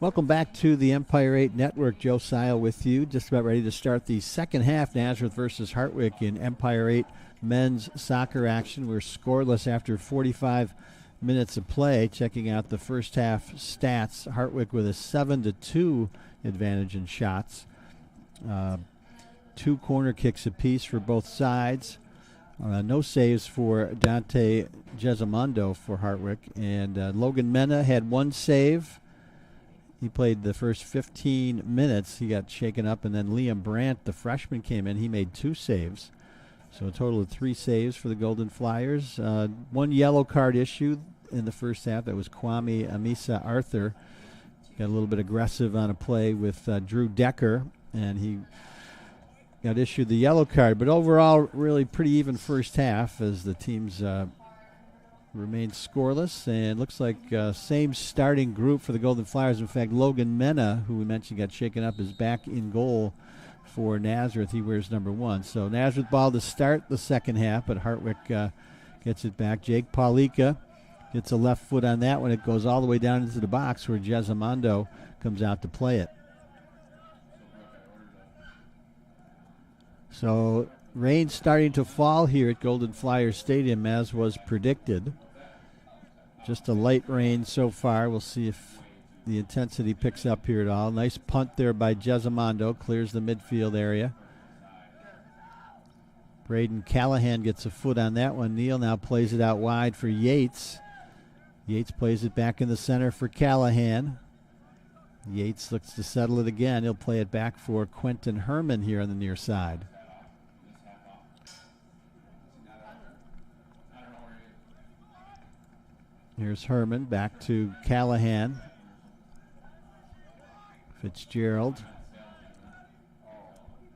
Welcome back to the Empire 8 Network. Joe Sile with you. Just about ready to start the second half, Nazareth versus Hartwick in Empire 8 men's soccer action. We're scoreless after 45 minutes of play. Checking out the first half stats, Hartwick with a 7-2 advantage in shots. 2 corner kicks apiece for both sides. No saves for Dante Gesamando for Hartwick. And Logan Mena had 1 save. He played the first 15 minutes. He got shaken up, and then Liam Brandt, the freshman, came in. He made 2 saves. So a total of 3 saves for the Golden Flyers. 1 yellow card issue in the first half. That was Kwame Amisa Arthur. Got a little bit aggressive on a play with Drew Decker, and he got issued the yellow card. But overall, really pretty even first half as the teams remained scoreless, and looks like same starting group for the Golden Flyers. In fact, Logan Mena, who we mentioned got shaken up, is back in goal for Nazareth. He wears number 1. So Nazareth ball to start the second half, but Hartwick gets it back. Jake Paulika gets a left foot on that one. It goes all the way down into the box where Gesamando comes out to play it. So rain starting to fall here at Golden Flyers Stadium as was predicted. Just a light rain so far. We'll see if the intensity picks up here at all. Nice punt there by Gesamando. Clears the midfield area. Braden Callahan gets a foot on that one. Neal now plays it out wide for Yates. Yates plays it back in the center for Callahan. Yates looks to settle it again. He'll play it back for Quentin Herman here on the near side. Here's Herman back to Callahan. Fitzgerald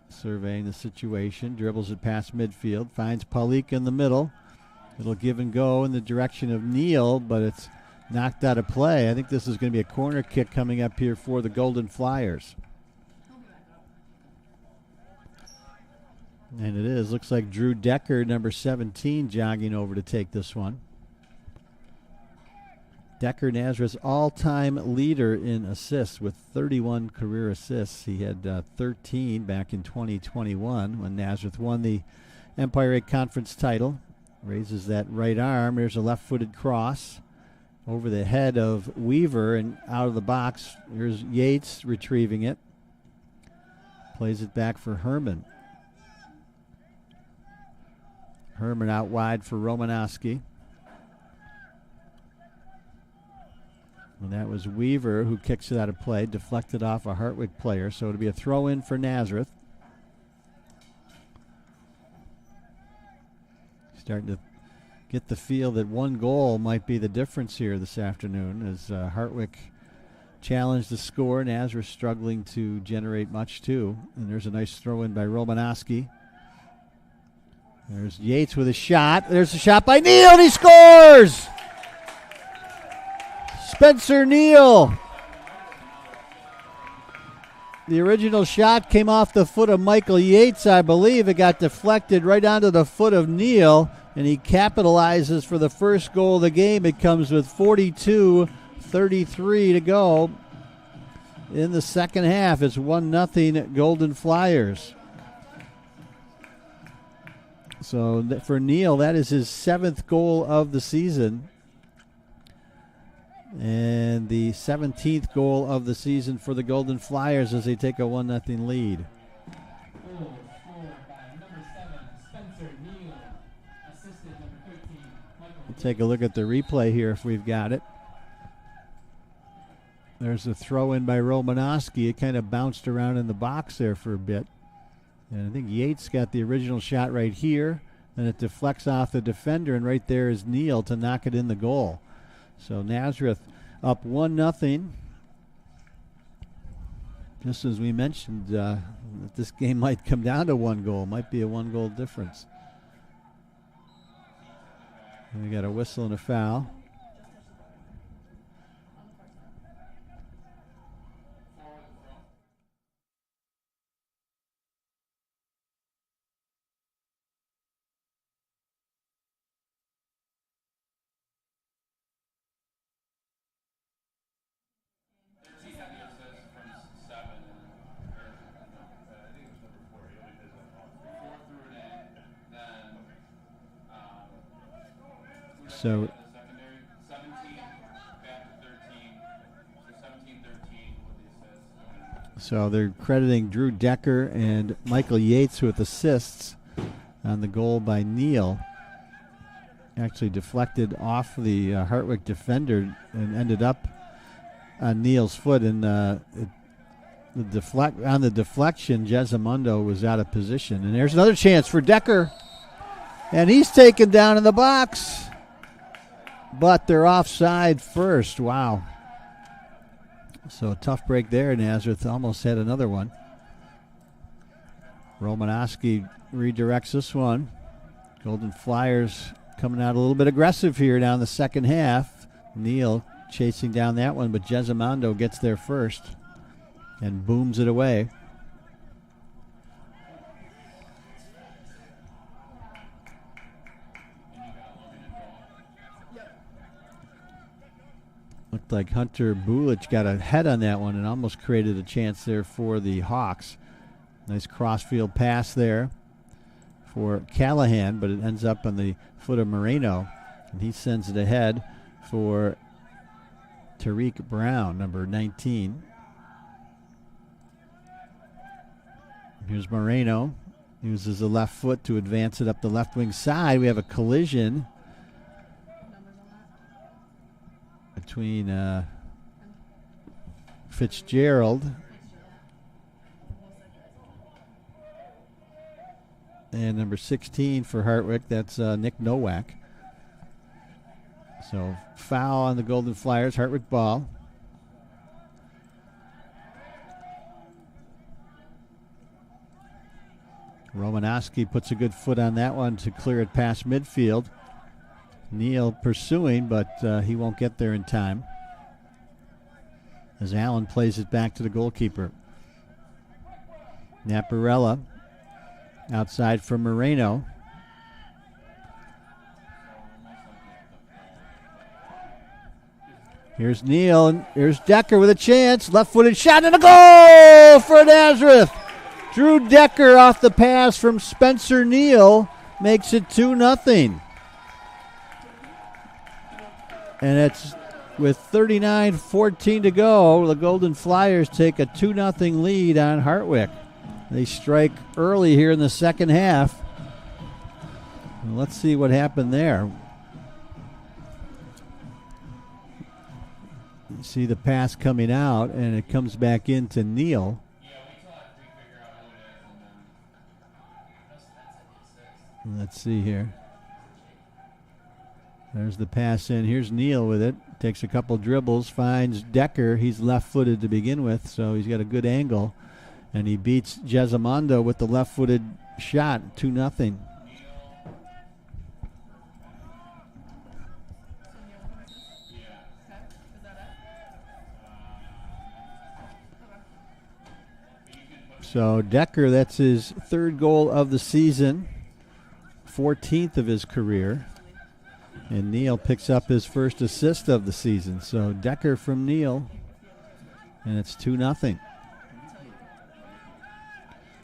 surveying the situation, dribbles it past midfield, finds Paulika in the middle. It'll give and go in the direction of Neal, but it's knocked out of play. I think this is going to be a corner kick coming up here for the Golden Flyers. And it is. Looks like Drew Decker, number 17, jogging over to take this one. Decker, Nazareth's all-time leader in assists with 31 career assists. He had 13 back in 2021 when Nazareth won the Empire 8 Conference title. Raises that right arm. There's a left-footed cross over the head of Weaver and out of the box. Here's Yates retrieving it. Plays it back for Herman. Herman out wide for Romanowski. And that was Weaver who kicks it out of play, deflected off a Hartwick player. So it'll be a throw-in for Nazareth. Starting to get the feel that 1 goal might be the difference here this afternoon as Hartwick challenged the score. Nazareth struggling to generate much too. And there's a nice throw-in by Romanowski. There's Yates with a shot. There's a shot by Neal, and he scores! Spencer Neal. The original shot came off the foot of Michael Yates, I believe. It got deflected right onto the foot of Neal, and he capitalizes for the first goal of the game. It comes with 42:33 to go in the second half. It's 1-0 Golden Flyers. So for Neal, that is his 7th goal of the season. And the 17th goal of the season for the Golden Flyers as they take a 1-0 lead. Goal scored by number 7, Spencer Neal. Assisted number 13, Michael. We'll take a look at the replay here if we've got it. There's a throw in by Romanowski. It kind of bounced around in the box there for a bit. And I think Yates got the original shot right here. And it deflects off the defender, and right there is Neal to knock it in the goal. So Nazareth up 1-0. Just as we mentioned, that this game might come down to 1 goal. Might be a 1-goal difference. And we got a whistle and a foul. So The secondary, 17 back to 13. So 17-13 with the assist. So they're crediting Drew Decker and Michael Yates with assists on the goal by Neal. Actually deflected off the Hartwick defender and ended up on Neal's foot. And on the deflection, Jezamundo was out of position. And there's another chance for Decker. And he's taken down in the box. But they're offside first. Wow. So a tough break there. Nazareth almost had another one. Romanowski redirects this one. Golden Flyers coming out a little bit aggressive here now in the second half. Neal chasing down that one, but Jezamundo gets there first and booms it away. Looked like Hunter Bulich got a head on that one and almost created a chance there for the Hawks. Nice crossfield pass there for Callahan, but it ends up on the foot of Moreno, and he sends it ahead for Tariq Brown, number 19. Here's Moreno. Uses the left foot to advance it up the left wing side. We have a collision between Fitzgerald and number 16 for Hartwick. That's Nick Nowak. So foul on the Golden Flyers. Hartwick ball. Romanowski puts a good foot on that one to clear it past midfield. Neal pursuing, but he won't get there in time as Allen plays it back to the goalkeeper. Naparella outside for Moreno. Here's Neal, and here's Decker with a chance. Left-footed shot and a goal for Nazareth. Drew Decker off the pass from Spencer Neal makes it 2-0. And it's with 39-14 to go. The Golden Flyers take a 2-0 lead on Hartwick. They strike early here in the second half. And let's see what happened there. You see the pass coming out, and it comes back into Neal. Let's see here. There's the pass in. Here's Neal with it. Takes a couple dribbles, finds Decker. He's left-footed to begin with, so he's got a good angle. And he beats Jezamundo with the left-footed shot, 2-0. So Decker, that's his third goal of the season, 14th of his career. And Neal picks up his first assist of the season. So Decker from Neal, and it's 2-0.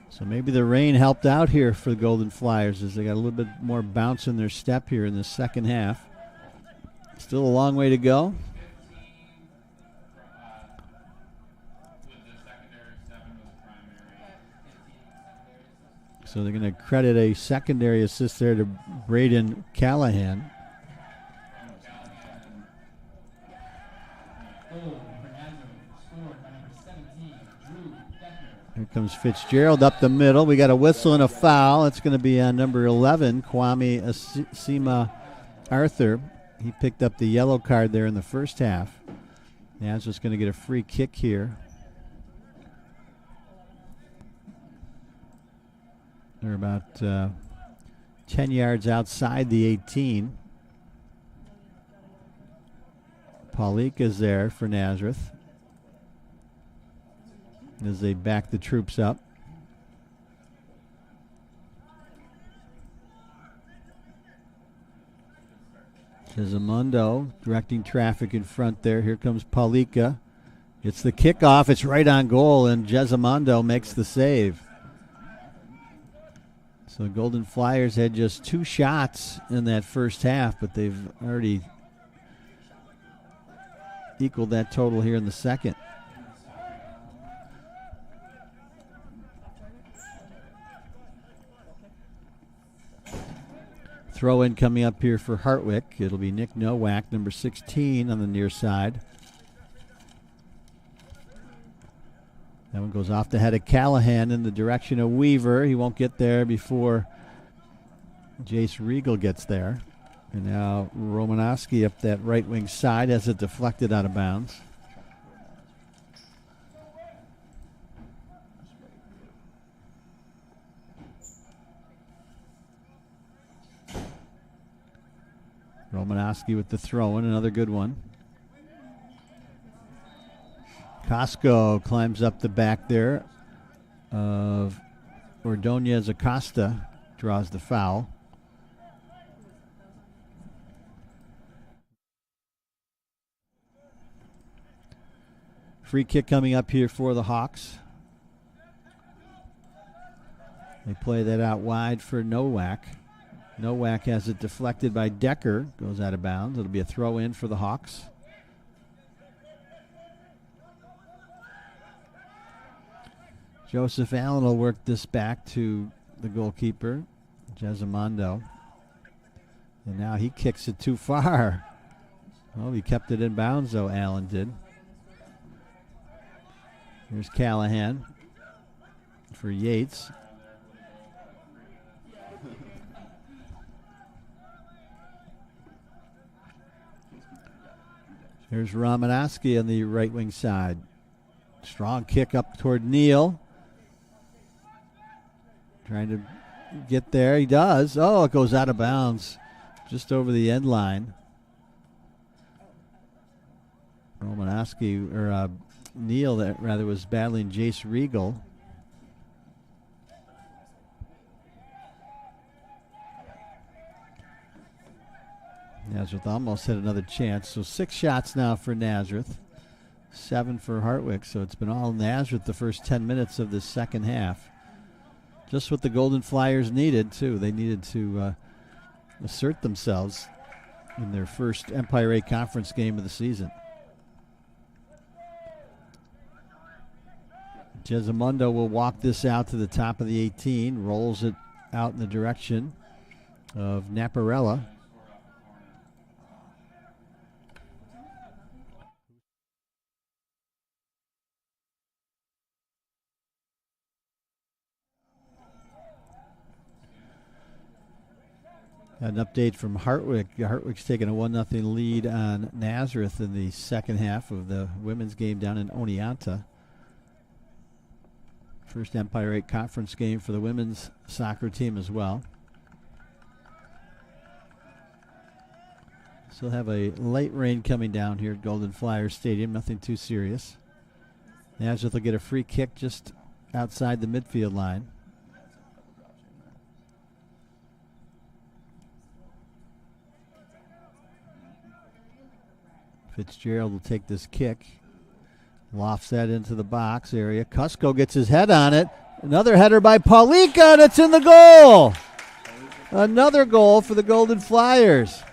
So maybe the rain helped out here for the Golden Flyers as they got a little bit more bounce in their step here in the second half. Still a long way to go. So they're going to credit a secondary assist there to Braden Callahan. Here comes Fitzgerald up the middle. We got a whistle and a foul. It's going to be on number 11, Kwame Asima Arthur. He picked up the yellow card there in the first half. Nazareth's going to get a free kick here. They're about 10 yards outside the 18. Paulika's there for Nazareth as they back the troops up. Jezamundo directing traffic in front there. Here comes Paulika. It's the kickoff. It's right on goal, and Jezamundo makes the save. So Golden Flyers had just 2 shots in that first half, but they've already equaled that total here in the second. Throw in coming up here for Hartwick. It'll be Nick Nowak, number 16 on the near side. That one goes off the head of Callahan in the direction of Weaver. He won't get there before Jace Regal gets there. And now Romanowski up that right wing side has it deflected out of bounds. Romanowski with the throw in, another good one. Costco climbs up the back there of Ordonez Acosta, draws the foul. Free kick coming up here for the Hawks. They play that out wide for Nowak. Nowak has it deflected by Decker. Goes out of bounds. It'll be a throw in for the Hawks. Joseph Allen will work this back to the goalkeeper, Jesimondo. And now he kicks it too far. Oh, he kept it in bounds, though, Allen did. Here's Callahan for Yates. Here's Romanowski on the right wing side. Strong kick up toward Neal. Trying to get there. He does. Oh, it goes out of bounds just over the end line. Romanowski, or Neal, that rather, was battling Jace Regal. Nazareth almost had another chance. So 6 shots now for Nazareth, 7 for Hartwick. So it's been all Nazareth the first 10 minutes of the second half. Just what the Golden Flyers needed, too. They needed to assert themselves in their first Empire 8 conference game of the season. Jesimondo will walk this out to the top of the 18, rolls it out in the direction of Naparella. An update from Hartwick. Hartwick's taking a 1-0 lead on Nazareth in the second half of the women's game down in Oneonta. First Empire 8 conference game for the women's soccer team as well. Still have a light rain coming down here at Golden Flyers Stadium. Nothing too serious. Nazareth will get a free kick just outside the midfield line. Fitzgerald will take this kick. Lofts that into the box area. Cusco gets his head on it. Another header by Paulika, and it's in the goal. Another goal for the Golden Flyers.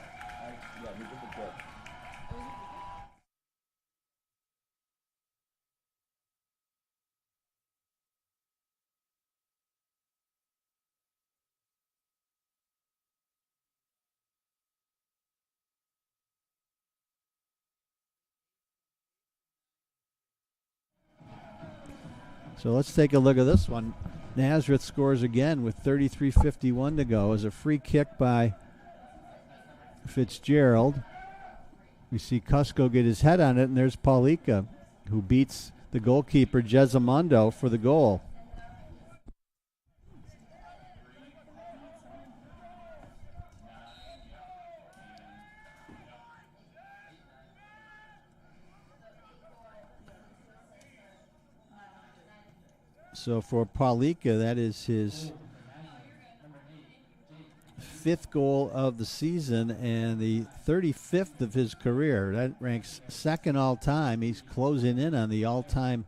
So let's take a look at this one. Nazareth scores again with 33:51 to go as a free kick by Fitzgerald. We see Cusco get his head on it, and there's Paulika, who beats the goalkeeper, Jesimondo, for the goal. So for Paulika, that is his 5th goal of the season and the 35th of his career. That ranks 2nd all-time. He's closing in on the all-time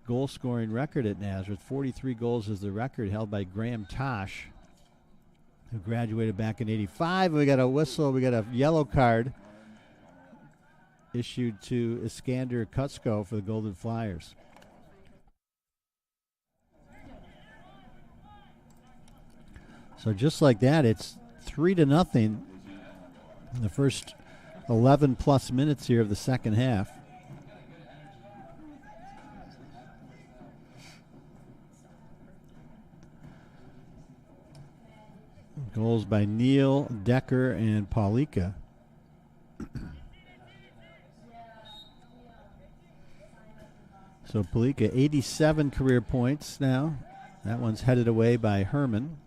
goal-scoring record at Nazareth. 43 goals is the record held by Graham Tosh. who graduated back in '85. We got a whistle. We got a yellow card issued to Iskander Kutsko for the Golden Flyers. So just like that, it's 3-0 in the first 11 plus minutes here of the second half. Goals by Neal, Decker, and Paulika. So Paulika, 87 career points now. That one's headed away by Herman.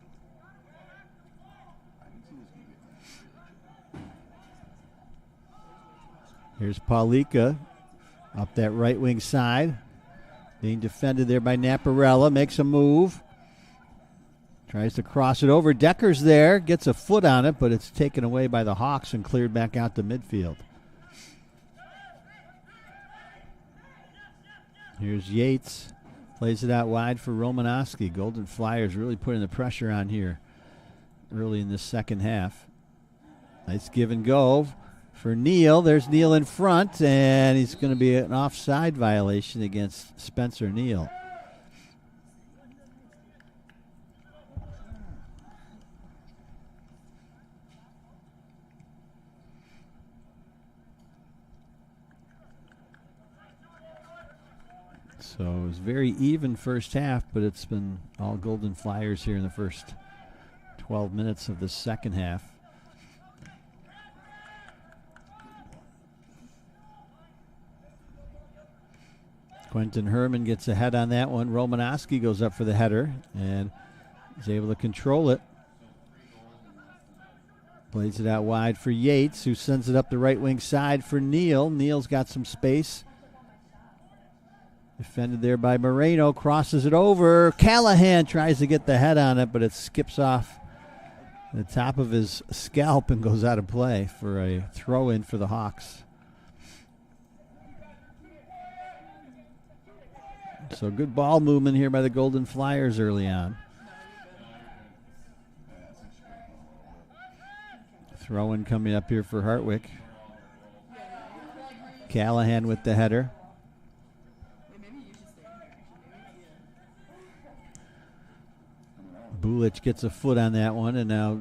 Here's Paulika up that right wing side. Being defended there by Naparella. Makes a move. Tries to cross it over. Decker's there. Gets a foot on it, but it's taken away by the Hawks and cleared back out to midfield. Here's Yates. Plays it out wide for Romanowski. Golden Flyers really putting the pressure on here early in this second half. Nice give and go for Neal. There's Neal in front, and he's going to be an offside violation against Spencer Neal. So it was very even first half, but it's been all Golden Flyers here in the first 12 minutes of the second half. Quentin Herman gets ahead on that one. Romanowski goes up for the header and is able to control it. Plays it out wide for Yates, who sends it up the right wing side for Neal. Neal's got some space. Defended there by Moreno. Crosses it over. Callahan tries to get the head on it, but it skips off the top of his scalp and goes out of play for a throw-in for the Hawks. So good ball movement here by the Golden Flyers early on. Throw-in coming up here for Hartwick. Callahan with the header. Bulich gets a foot on that one, and now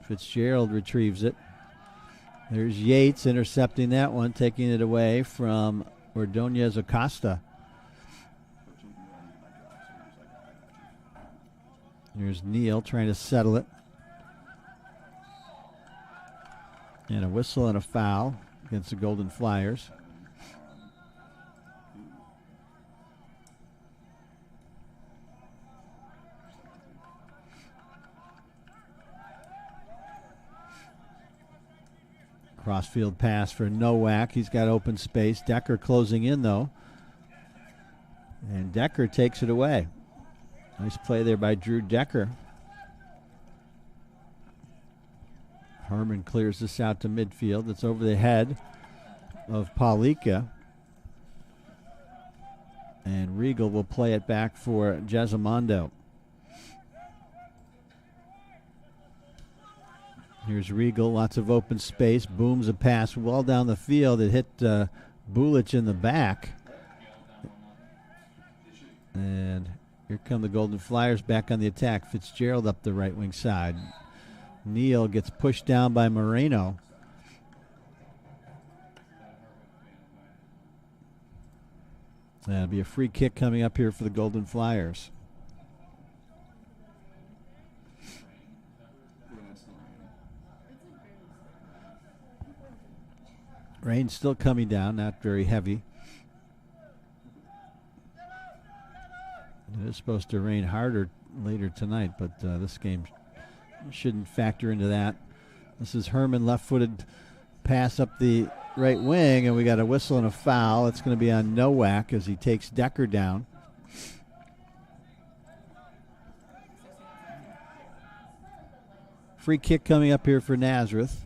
Fitzgerald retrieves it. There's Yates intercepting that one, taking it away from Ordonez Acosta. Here's Neal trying to settle it. And a whistle and a foul against the Golden Flyers. Crossfield pass for Nowak. He's got open space. Decker closing in, though. And Decker takes it away. Nice play there by Drew Decker. Herman clears this out to midfield. It's over the head of Paulika. And Regal will play it back for Jesimondo. Here's Regal, lots of open space. Booms a pass well down the field. It hit Bulich in the back. And here come the Golden Flyers back on the attack. Fitzgerald up the right wing side. Neal gets pushed down by Moreno. That'll be a free kick coming up here for the Golden Flyers. Rain still coming down, not very heavy. It is supposed to rain harder later tonight, but this game shouldn't factor into that. This is Herman, left-footed pass up the right wing, and we got a whistle and a foul. It's going to be on Nowak as he takes Decker down. Free kick coming up here for Nazareth.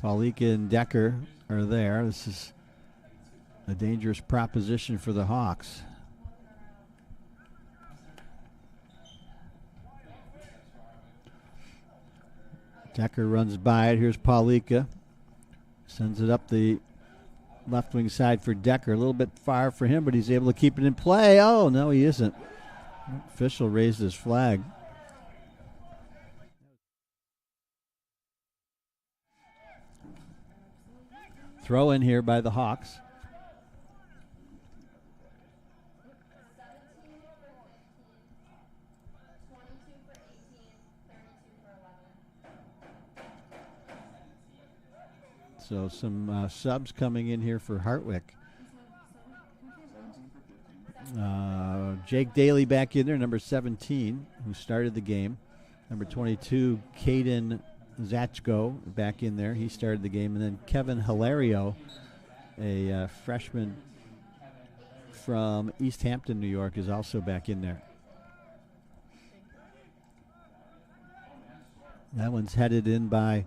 Paulika and Decker are there. This is a dangerous proposition for the Hawks. Decker runs by it. Here's Paulika. Sends it up the left wing side for Decker. A little bit far for him, but he's able to keep it in play. Oh, no, he isn't. Official raised his flag. Throw in here by the Hawks. So some subs coming in here for Hartwick. Jake Daly back in there, number 17, who started the game. Number 22, Caden Zachko back in there. He started the game. And then Kevin Hilario, a freshman from East Hampton, New York, is also back in there. That one's headed in by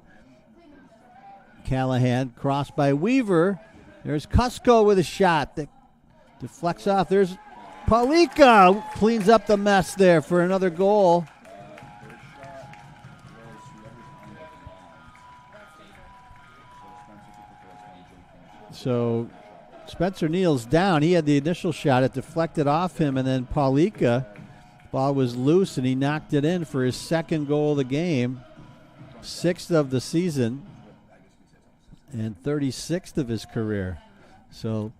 Callahan. Crossed by Weaver. There's Cusco with a shot that deflects off. There's Paulika. Cleans up the mess there for another goal. So Spencer Neal's down. He had the initial shot. It deflected off him, and then Paulika, ball was loose, and he knocked it in for his second goal of the game, 6th of the season, and 36th of his career. So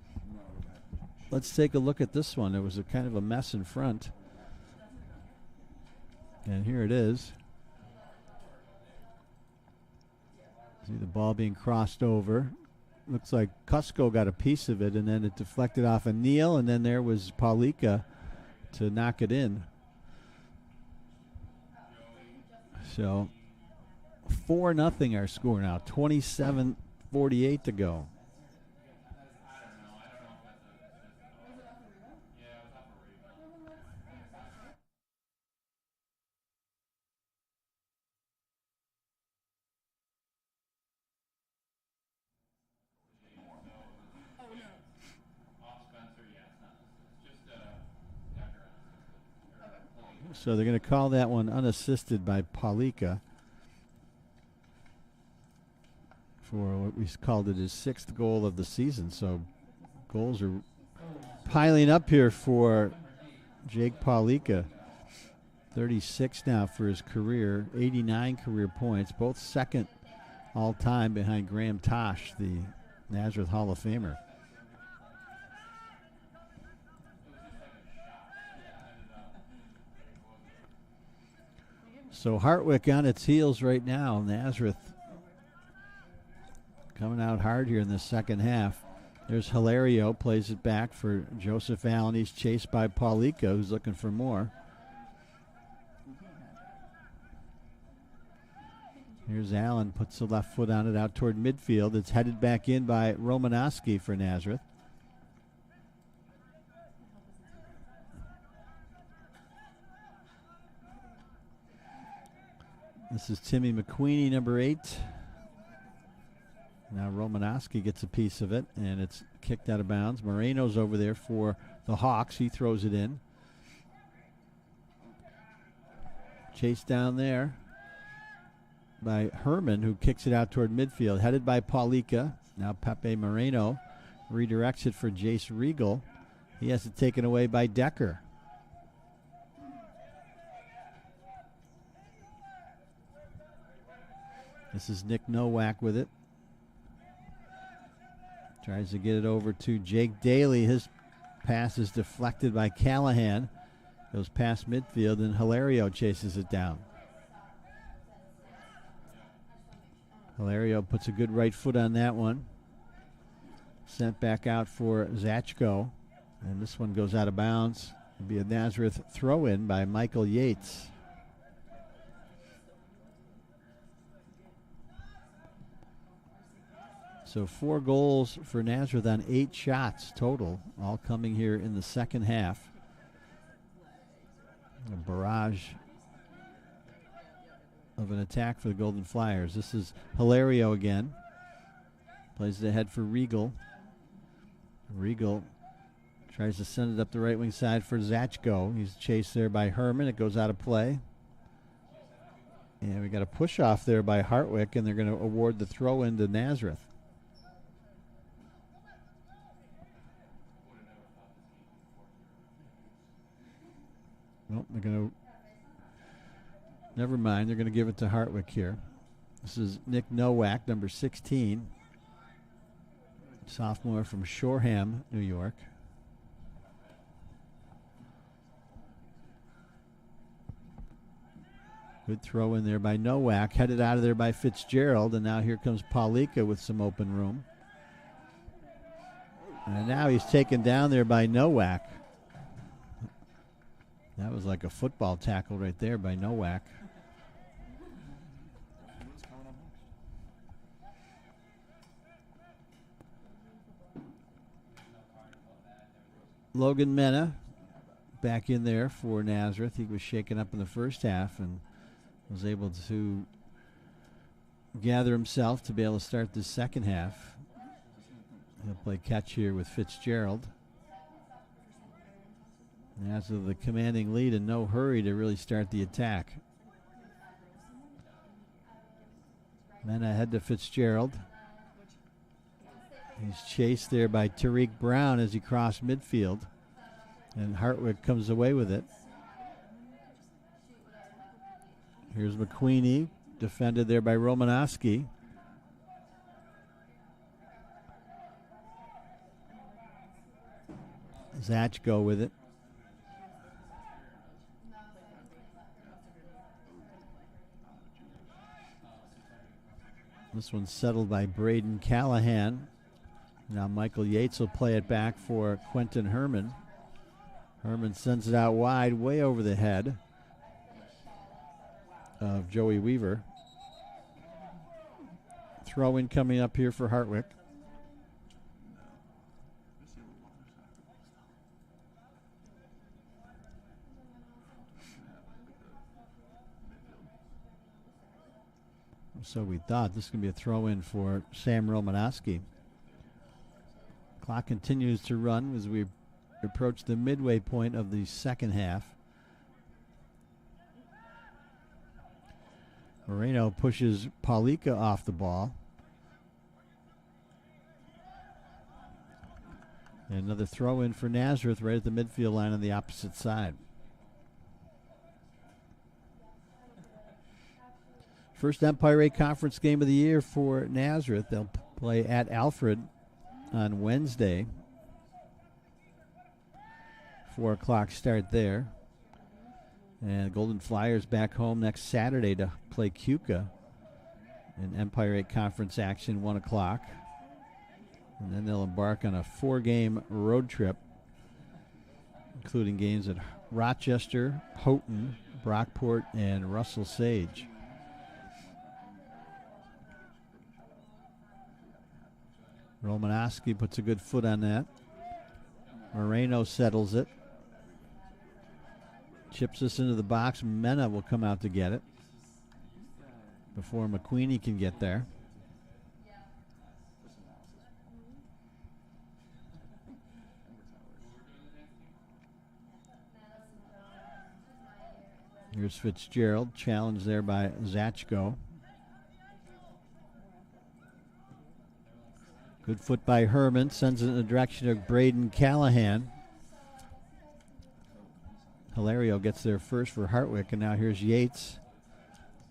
let's take a look at this one. It was a kind of a mess in front. And here it is. See the ball being crossed over. Looks like Cusco got a piece of it, and then it deflected off of Neal, and then there was Paulika to knock it in. So 4-0 our score now, 27:48 to go. So they're going to call that one unassisted by Paulika for what we called it his 6th goal of the season. So goals are piling up here for Jake Paulika. 36 now for his career, 89 career points, both second all-time behind Graham Tosh, the Nazareth Hall of Famer. So Hartwick on its heels right now. Nazareth coming out hard here in the second half. There's Hilario, plays it back for Joseph Allen. He's chased by Paulika, who's looking for more. Here's Allen, puts the left foot on it out toward midfield. It's headed back in by Romanowski for Nazareth. This is Timmy McQueenie, number 8. Now Romanowski gets a piece of it, and it's kicked out of bounds. Moreno's over there for the Hawks. He throws it in. Chased down there by Herman, who kicks it out toward midfield. Headed by Paulika. Now Pepe Moreno redirects it for Jace Regal. He has it taken away by Decker. This is Nick Nowak with it. Tries to get it over to Jake Daly. His pass is deflected by Callahan. Goes past midfield, and Hilario chases it down. Hilario puts a good right foot on that one. Sent back out for Zachko. And this one goes out of bounds. It'll be a Nazareth throw-in by Michael Yates. So 4 goals for Nazareth on 8 shots total, all coming here in the second half. A barrage of an attack for the Golden Flyers. This is Hilario again. Plays it ahead for Regal. Regal tries to send it up the right wing side for Zachko. He's chased there by Herman. It goes out of play. And we got a push off there by Hartwick, and they're going to award the throw in to Nazareth. Nope, they're going to. Never mind, they're going to give it to Hartwick here. This is Nick Nowak, number 16, sophomore from Shoreham, New York. Good throw in there by Nowak, headed out of there by Fitzgerald, and now here comes Paulika with some open room. And now he's taken down there by Nowak. That was like a football tackle right there by Nowak. Logan Mena back in there for Nazareth. He was shaken up in the first half and was able to gather himself to be able to start the second half. He'll play catch here with Fitzgerald. Nazareth the commanding lead, in no hurry to really start the attack. Mena ahead to Fitzgerald. He's chased there by Tariq Brown as he crossed midfield. And Hartwick comes away with it. Here's McQueenie, defended there by Romanowski. Zachko with it. This one's settled by Braden Callahan. Now Michael Yates will play it back for Quentin Herman. Herman sends it out wide, way over the head of Joey Weaver. Throw in coming up here for Hartwick. So we thought this is going to be a throw in for Sam Romanowski. Clock continues to run as we approach the midway point of the second half. Moreno pushes Paulika off the ball. And another throw in for Nazareth right at the midfield line on the opposite side. First Empire 8 Conference game of the year for Nazareth. They'll play at Alfred on Wednesday. 4 o'clock start there. And Golden Flyers back home next Saturday to play Cuca in Empire 8 Conference action, 1 o'clock. And then they'll embark on a 4-game road trip, including games at Rochester, Houghton, Brockport, and Russell Sage. Romanowski puts a good foot on that. Moreno settles it. Chips this into the box. Mena will come out to get it before McQueenie can get there. Here's Fitzgerald, challenged there by Zachko. Good foot by Herman, sends it in the direction of Braden Callahan. Hilario gets there first for Hartwick, and now here's Yates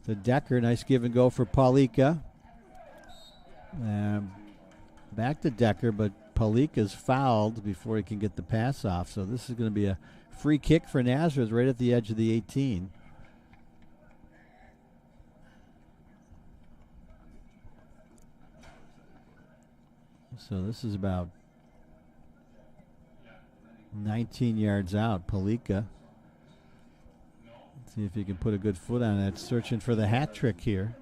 to Decker. Nice give and go for Paulika. Back to Decker, but Paulika's fouled before he can get the pass off. So this is going to be a free kick for Nazareth right at the edge of the 18. So this is about 19 yards out. Paulika. See if he can put a good foot on it. Searching for the hat trick here.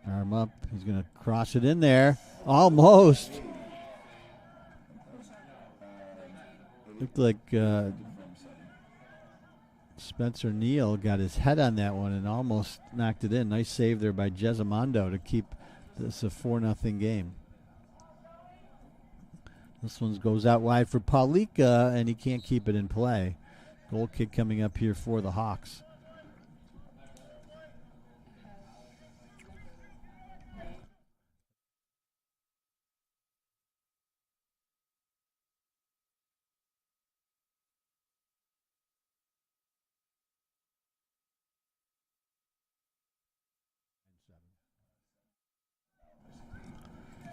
Arm up. He's going to cross it in there. Almost. Looked like Spencer Neal got his head on that one and almost knocked it in. Nice save there by Jesamando to keep this a 4-0 game. This one goes out wide for Paulika, and he can't keep it in play. Goal kick coming up here for the Hawks.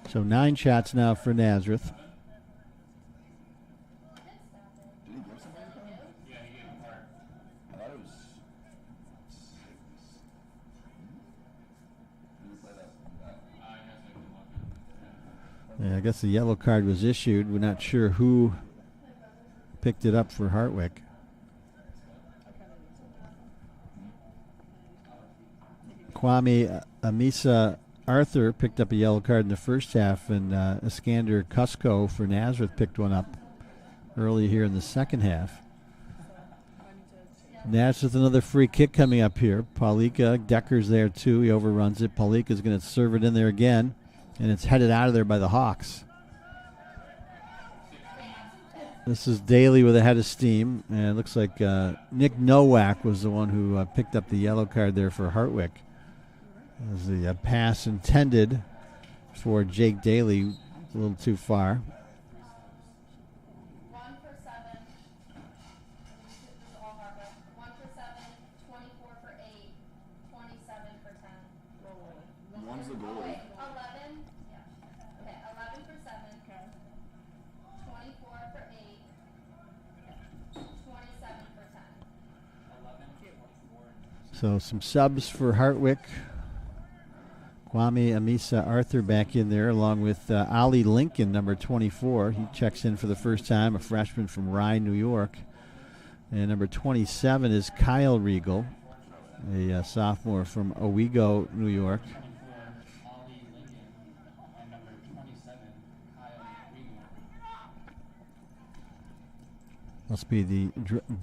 So 9 shots now for Nazareth. Yeah, I guess the yellow card was issued. We're not sure who picked it up for Hartwick. Kwame Amisa Arthur picked up a yellow card in the first half, and Iskander Cusco for Nazareth picked one up early here in the second half. Nazareth, another free kick coming up here. Paulika, Decker's there too. He overruns it. Paulika's going to serve it in there again, and it's headed out of there by the Hawks. This is Daly with a head of steam, and it looks like Nick Nowak was the one who picked up the yellow card there for Hartwick. As the pass intended for Jake Daly, a little too far. 1 for 7. This is all Hartwick. 1 for 7, 24 for 8, 27 for 10. One's the goal. 11. Yeah. Okay, 11 for 7. Okay. 24 for 8, 27 for 10. 11, 24. So some subs for Hartwick. Kwame Amisa Arthur back in there along with Ali Lincoln, number 24. He checks in for the first time, a freshman from Rye, New York. And number 27 is Kyle Regal, a sophomore from Owego, New York. 24, Ollie Lincoln, and number 27, Kyle Regal. Must be the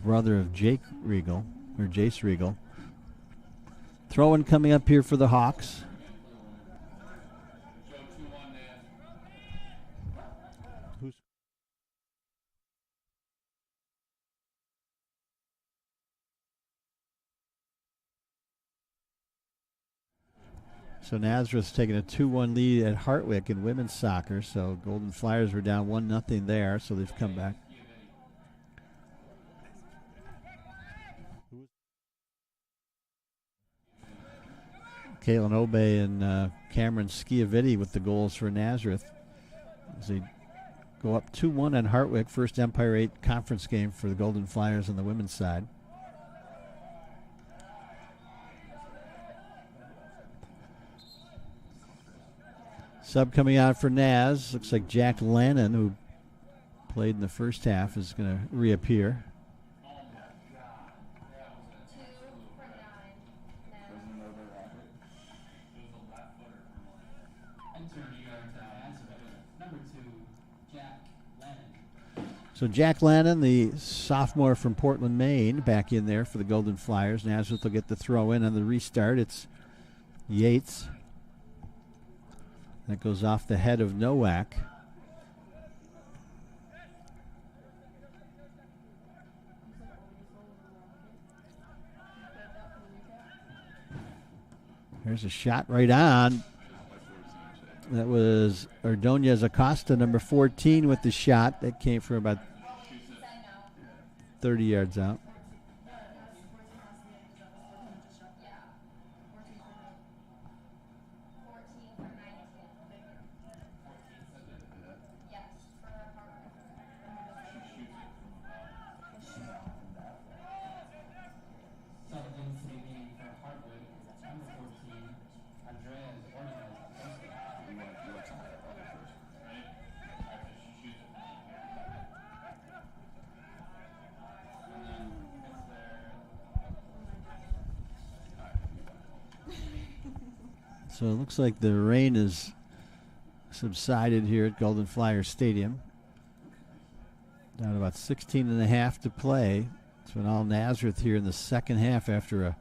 brother of Jake Regal, or Jace Regal. Throw-in coming up here for the Hawks. So Nazareth's taking a 2-1 lead at Hartwick in women's soccer. So Golden Flyers were down 1-0 there, so they've come back. Caitlin Obey and Cameron Schiavitti with the goals for Nazareth as they go up 2-1 on Hartwick. First Empire 8 conference game for the Golden Flyers on the women's side. Sub coming out for Naz. Looks like Jack Lannon, who played in the first half, is going to reappear. 2 for 9. Number 2, Jack Lannon. So Jack Lannon, the sophomore from Portland, Maine, back in there for the Golden Flyers. Nazareth will get the throw in on the restart. It's Yates. That goes off the head of Nowak. There's a shot right on. That was Ordonez Acosta, number 14, with the shot. That came from about 30 yards out. So it looks like the rain has subsided here at Golden Flyer Stadium. Down to about 16 and a half to play. So in all Nazareth here in the second half after a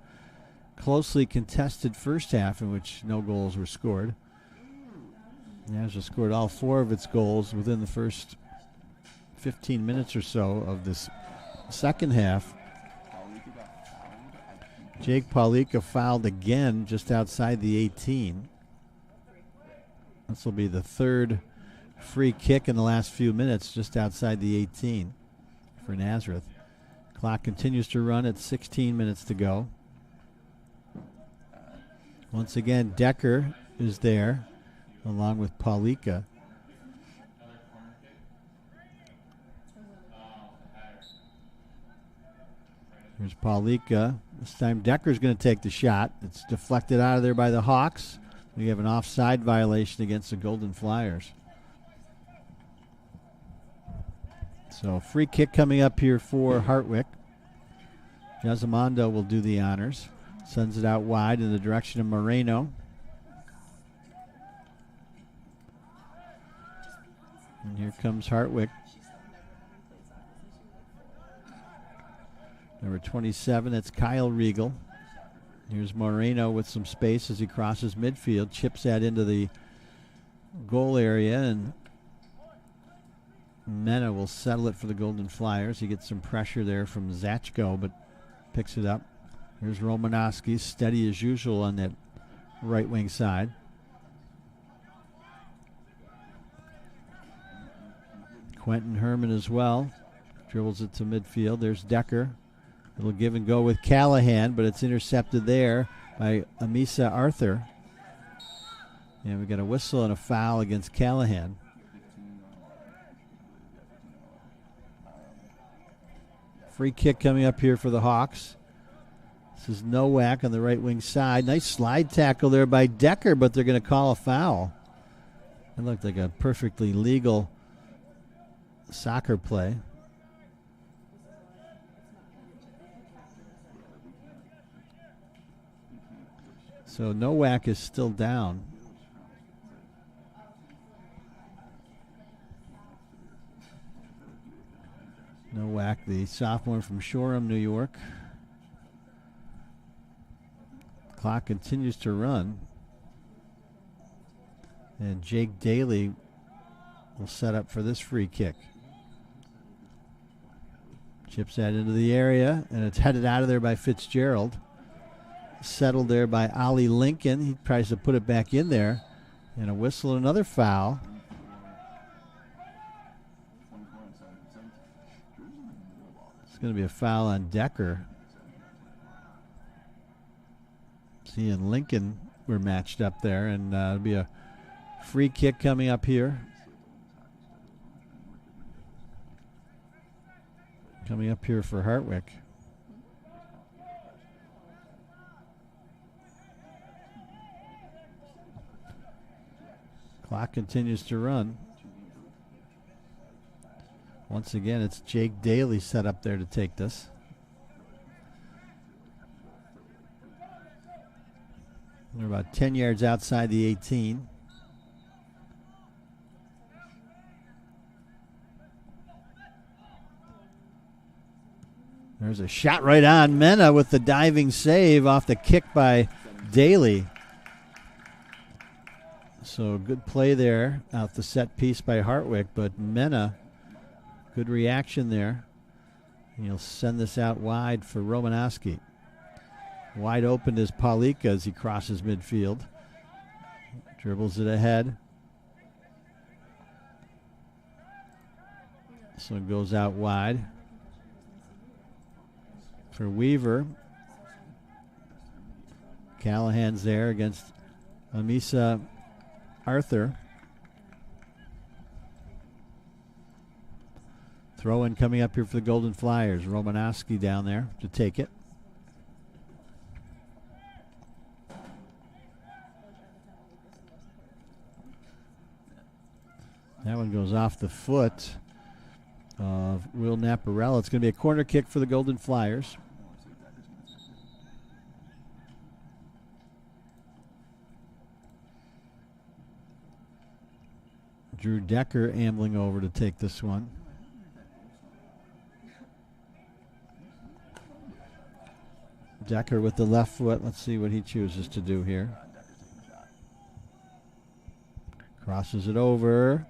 closely contested first half in which no goals were scored. Nazareth scored all 4 of its goals within the first 15 minutes or so of this second half. Jake Paulika fouled again just outside the 18. This will be the third free kick in the last few minutes just outside the 18 for Nazareth. Clock continues to run at 16 minutes to go. Once again, Decker is there along with Paulika. Here's Paulika. This time Decker's going to take the shot. It's deflected out of there by the Hawks. We have an offside violation against the Golden Flyers. So free kick coming up here for Hartwick. Yazamando will do the honors. Sends it out wide in the direction of Moreno. And here comes Hartwick. Number 27, that's Kyle Riegel. Here's Moreno with some space as he crosses midfield. Chips that into the goal area, and Mena will settle it for the Golden Flyers. He gets some pressure there from Zachko, but picks it up. Here's Romanowski, steady as usual on that right wing side. Quentin Herman as well. Dribbles it to midfield. There's Decker. It'll give and go with Callahan, but it's intercepted there by Amisa Arthur. And we got a whistle and a foul against Callahan. Free kick coming up here for the Hawks. This is Nowak on the right wing side. Nice slide tackle there by Decker, but they're going to call a foul. It looked like a perfectly legal soccer play. So Nowak is still down. Nowak, the sophomore from Shoreham, New York. Clock continues to run. And Jake Daly will set up for this free kick. Chips that into the area, and it's headed out of there by Fitzgerald. Settled there by Ollie Lincoln. He tries to put it back in there. And a whistle and another foul. It's going to be a foul on Decker. He and Lincoln were matched up there, and it'll be a free kick coming up here. Coming up here for Hartwick. Clock continues to run. Once again, it's Jake Daly set up there to take this. They're about 10 yards outside the 18. There's a shot right on Mena with the diving save off the kick by Daly. So good play there out the set piece by Hartwick, but Mena, good reaction there. And he'll send this out wide for Romanowski. Wide open is Paulika as he crosses midfield. Dribbles it ahead. So it goes out wide for Weaver. Callahan's there against Amisa Arthur. Throw in coming up here for the Golden Flyers. Romanowski down there to take it. That one goes off the foot of Will Naparella. It's going to be a corner kick for the Golden Flyers. Drew Decker ambling over to take this one. Decker with the left foot. Let's see what he chooses to do here. Crosses it over.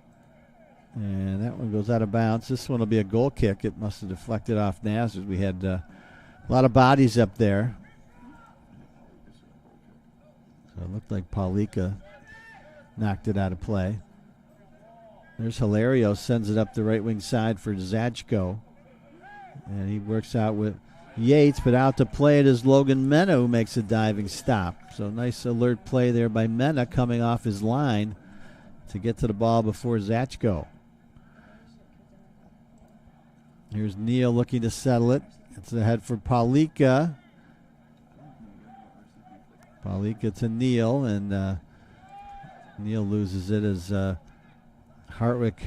And that one goes out of bounds. This one will be a goal kick. It must have deflected off Nazareth. We had a lot of bodies up there. So it looked like Paulika knocked it out of play. There's Hilario, sends it up the right wing side for Zachko. And he works out with Yates, but out to play it is Logan Mena, who makes a diving stop. So nice alert play there by Mena coming off his line to get to the ball before Zachko. Here's Neal looking to settle it. It's ahead for Paulika. Paulika to Neal, and Neal loses it as Hartwick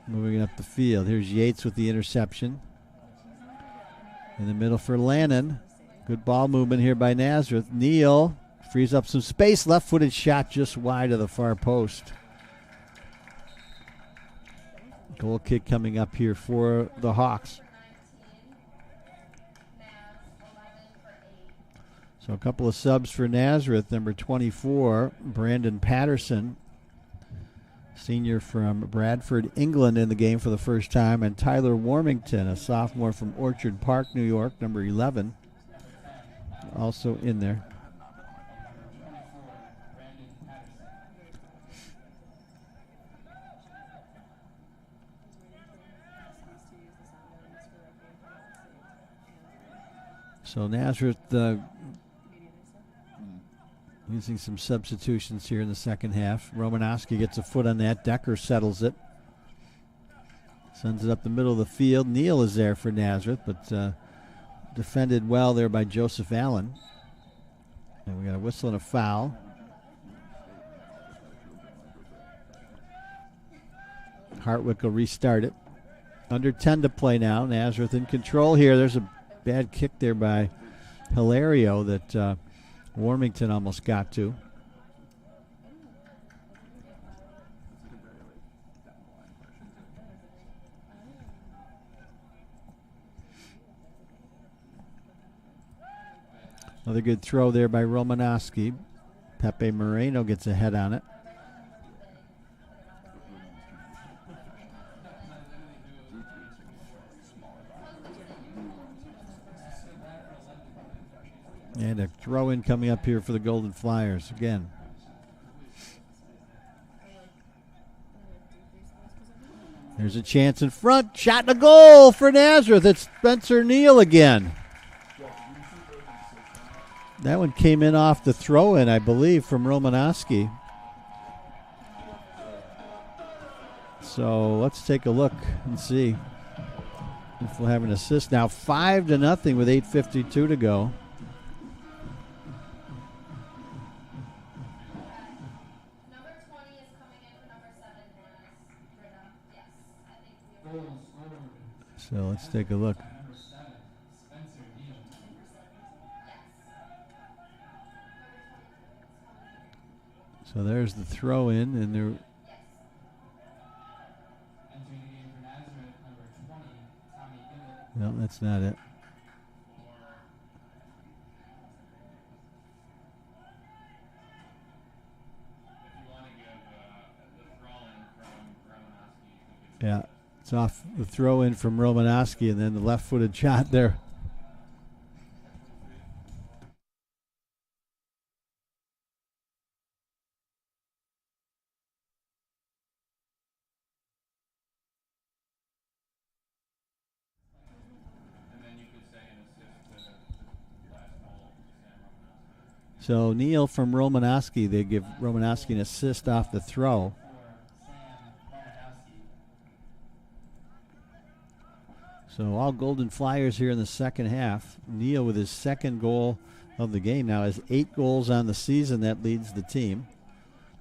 moving up the field. Here's Yates with the interception. In the middle for Lannon. Good ball movement here by Nazareth. Neal frees up some space. Left-footed shot just wide of the far post. Goal kick coming up here for the Hawks. So a couple of subs for Nazareth. Number 24, Brandon Patterson, senior from Bradford, England, in the game for the first time. And Tyler Warmington, a sophomore from Orchard Park, New York, number 11, also in there. So Nazareth using some substitutions here in the second half. Romanowski gets a foot on that. Decker settles it. Sends it up the middle of the field. Neal is there for Nazareth, but defended well there by Joseph Allen. And we got a whistle and a foul. Hartwick will restart it. Under 10 to play now. Nazareth in control here. There's a bad kick there by Hilario that Warmington almost got to. Another good throw there by Romanowski. Pepe Moreno gets a head on it. And a throw-in coming up here for the Golden Flyers again. There's a chance in front. Shot and a goal for Nazareth. It's Spencer Neal again. That one came in off the throw-in, I believe, from Romanowski. So let's take a look and see if we'll have an assist. Now 5-0 with 8:52 to go. So let's take a look. So there's the throw in, and there. No, that's not it. Yeah. It's off the throw in from Romanowski, and then the left-footed shot there. So Neal from Romanowski, they give Romanowski an assist off the throw. So all Golden Flyers here in the second half. Neal with his second goal of the game now has 8 goals on the season. That leads the team.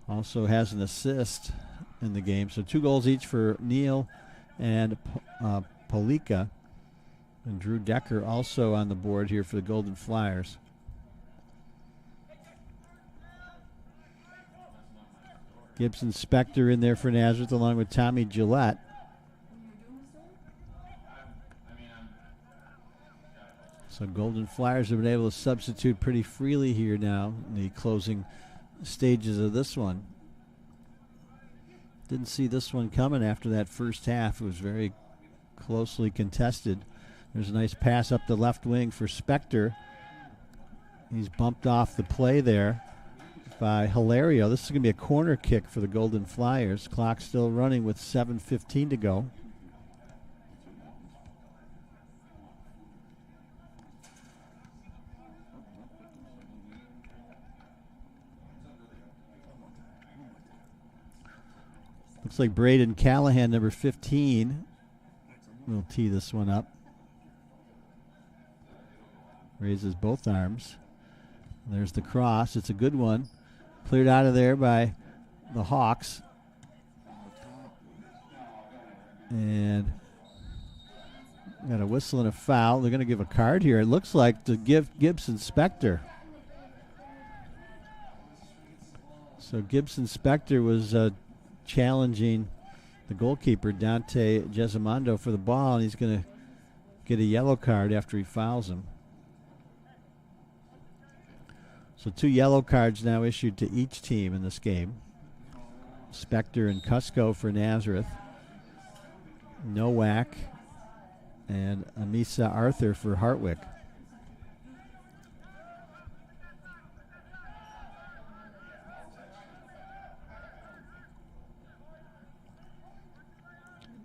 Also has an assist in the game. So 2 goals each for Neal and Paulika. And Drew Decker also on the board here for the Golden Flyers. Gibson Spector in there for Nazareth along with Tommy Gillette. So Golden Flyers have been able to substitute pretty freely here now in the closing stages of this one. Didn't see this one coming after that first half. It was very closely contested. There's a nice pass up the left wing for Spector. He's bumped off the play there by Hilario. This is going to be a corner kick for the Golden Flyers. Clock still running with 7:15 to go. Looks like Braden Callahan, number 15, will tee this one up. Raises both arms. There's the cross. It's a good one. Cleared out of there by the Hawks. And got a whistle and a foul. They're going to give a card here. It looks like to give Gibson Spector. So Gibson Spector was challenging the goalkeeper, Dante Gesimando, for the ball, and he's going to get a yellow card after he fouls him. So 2 yellow cards now issued to each team in this game. Spector and Cusco for Nazareth. Nowak and Amisa Arthur for Hartwick.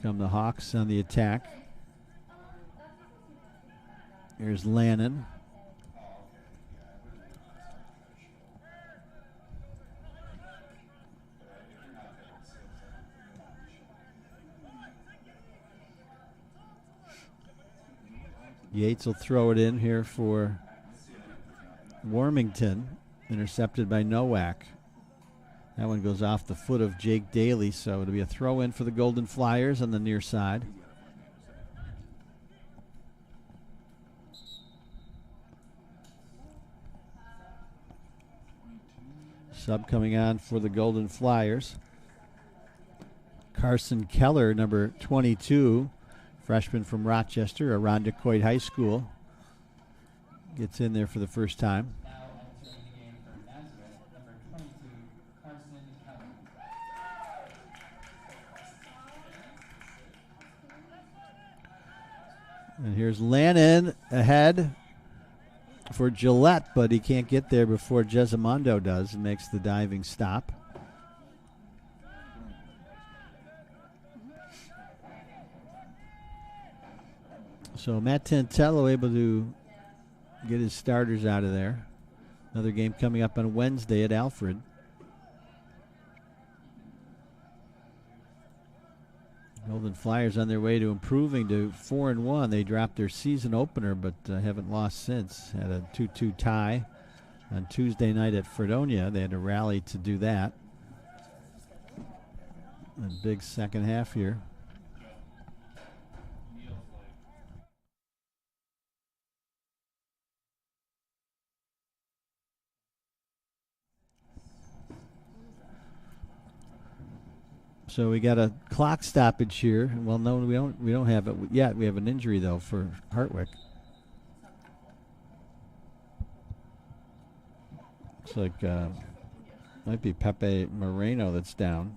Come the Hawks on the attack. Here's Lannon. Yates will throw it in here for Warmington. Intercepted by Nowak. That one goes off the foot of Jake Daly, so it'll be a throw in for the Golden Flyers on the near side. Sub coming on for the Golden Flyers. Carson Keller, number 22, freshman from Rochester, Arondequoit High School, gets in there for the first time. Now entering the game for Nazareth, number 22, Carson Keller. And here's Lannon ahead for Gillette, but he can't get there before Gesimando does and makes the diving stop. So Matt Tantello able to get his starters out of there. Another game coming up on Wednesday at Alfred. Golden Flyers on their way to improving to 4-1. They dropped their season opener, but haven't lost since. Had a 2-2 tie on Tuesday night at Fredonia. They had to rally to do that. And big second half here. So we got a clock stoppage here. Well, no, we don't have it yet. We have an injury though for Hartwick. Looks like might be Pepe Moreno that's down.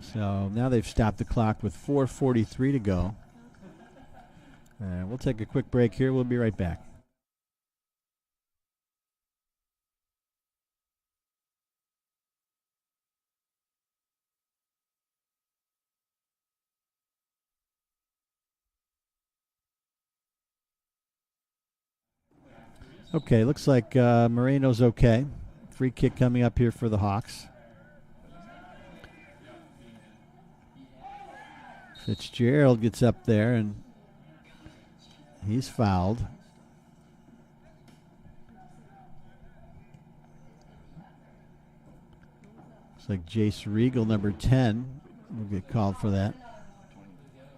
So now they've stopped the clock with 4:43 to go. We'll take a quick break here. We'll be right back. Okay, looks like Moreno's okay. Free kick coming up here for the Hawks. Fitzgerald gets up there and he's fouled. Looks like Jace Regal, number 10, will get called for that.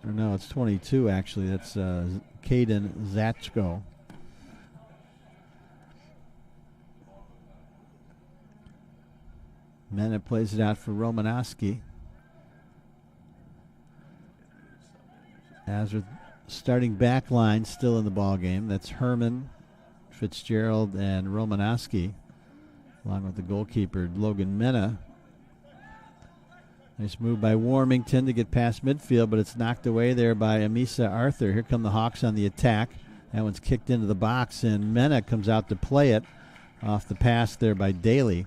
Or no, it's 22 actually. That's Caden Zachko. Mena plays it out for Romanowski. Nazareth starting back line still in the ball game. That's Herman, Fitzgerald and Romanowski, along with the goalkeeper, Logan Mena. Nice move by Warmington to get past midfield, but it's knocked away there by Amisa Arthur. Here come the Hawks on the attack. That one's kicked into the box, and Mena comes out to play it off the pass there by Daly.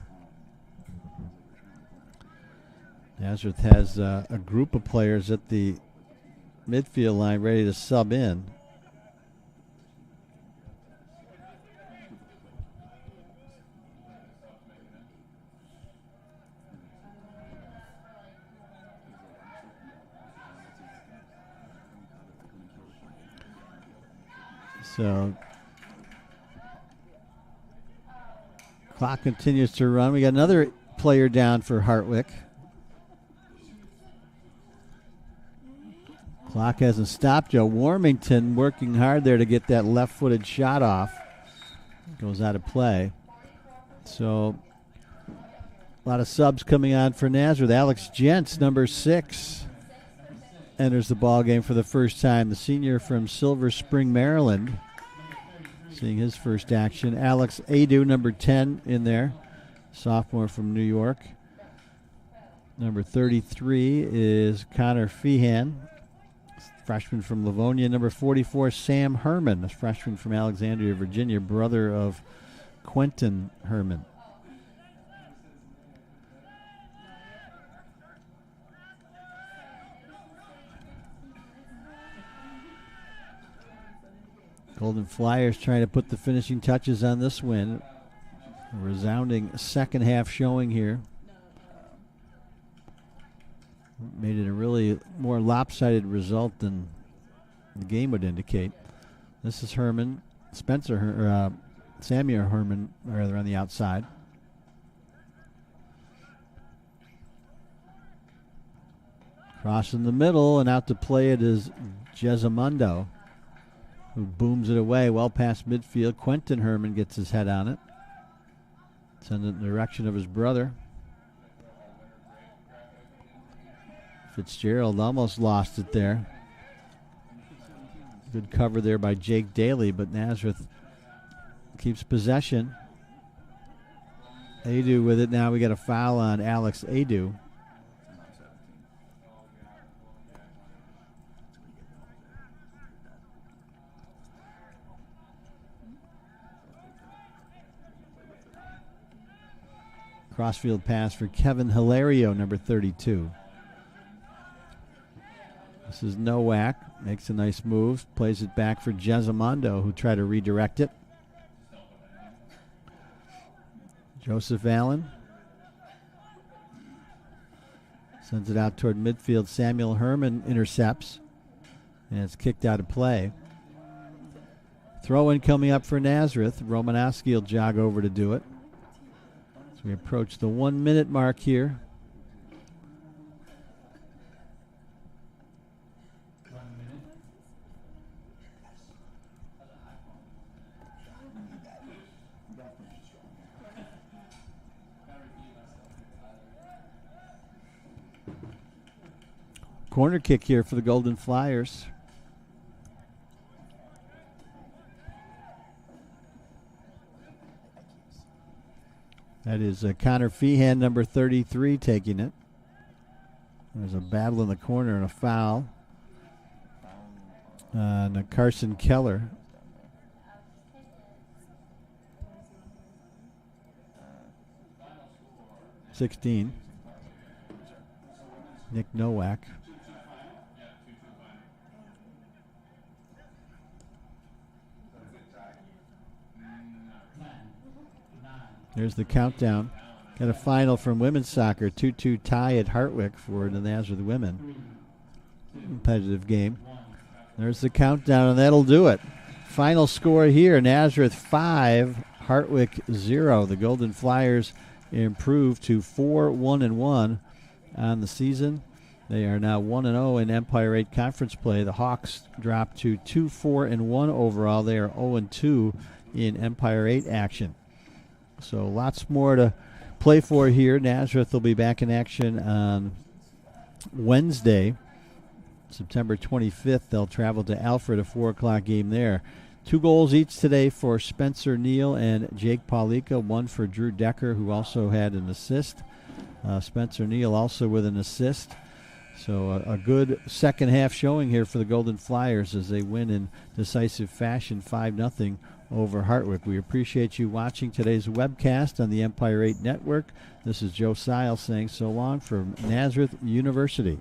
Nazareth has a group of players at the midfield line ready to sub in. So clock continues to run. We got another player down for Hartwick. Clock hasn't stopped. Joe Warmington working hard there to get that left-footed shot off. Goes out of play. So a lot of subs coming on for Nazareth. Alex Gents, number 6, enters the ball game for the first time. The senior from Silver Spring, Maryland, seeing his first action. Alex Adu, number 10, in there, sophomore from New York. Number 33 is Connor Feehan, freshman from Livonia. Number 44, Sam Herman, a freshman from Alexandria, Virginia, brother of Quentin Herman. Golden Flyers trying to put the finishing touches on this win. A resounding second half showing here. Made it a really more lopsided result than the game would indicate. This is Samuel Herman, rather, on the outside. Cross in the middle, and out to play it is Jezamundo, who booms it away well past midfield. Quentin Herman gets his head on it. Send it in the direction of his brother. Fitzgerald almost lost it there. Good cover there by Jake Daly, but Nazareth keeps possession. Adu with it now. We got a foul on Alex Adu. Crossfield pass for Kevin Hilario, number 32. This is Nowak, makes a nice move, plays it back for Jezamundo, who tried to redirect it. Joseph Allen sends it out toward midfield. Samuel Herman intercepts, and it's kicked out of play. Throw-in coming up for Nazareth. Romanowski will jog over to do it. So we approach the 1 minute mark here. Corner kick here for the Golden Flyers. That is Connor Feehan, number 33, taking it. There's a battle in the corner and a foul on Carson Keller. (16). Nick Nowak. There's the countdown. Got a final from women's soccer. 2-2 tie at Hartwick for the Nazareth women. Competitive game. There's the countdown, and that'll do it. Final score here, Nazareth 5, Hartwick 0. The Golden Flyers improved to 4-1-1 on the season. They are now 1-0 in Empire 8 conference play. The Hawks dropped to 2-4-1 overall. They are 0-2 in Empire 8 action. So lots more to play for here. Nazareth will be back in action on Wednesday, September 25th. They'll travel to Alfred, a 4 o'clock game there. 2 goals each today for Spencer Neal and Jake Paulika, 1 for Drew Decker, who also had an assist. Spencer Neal also with an assist. So a good second half showing here for the Golden Flyers as they win in decisive fashion 5-0 over Hartwick. We appreciate you watching today's webcast on the Empire 8 Network. This is Joe Sile saying so long from Nazareth University.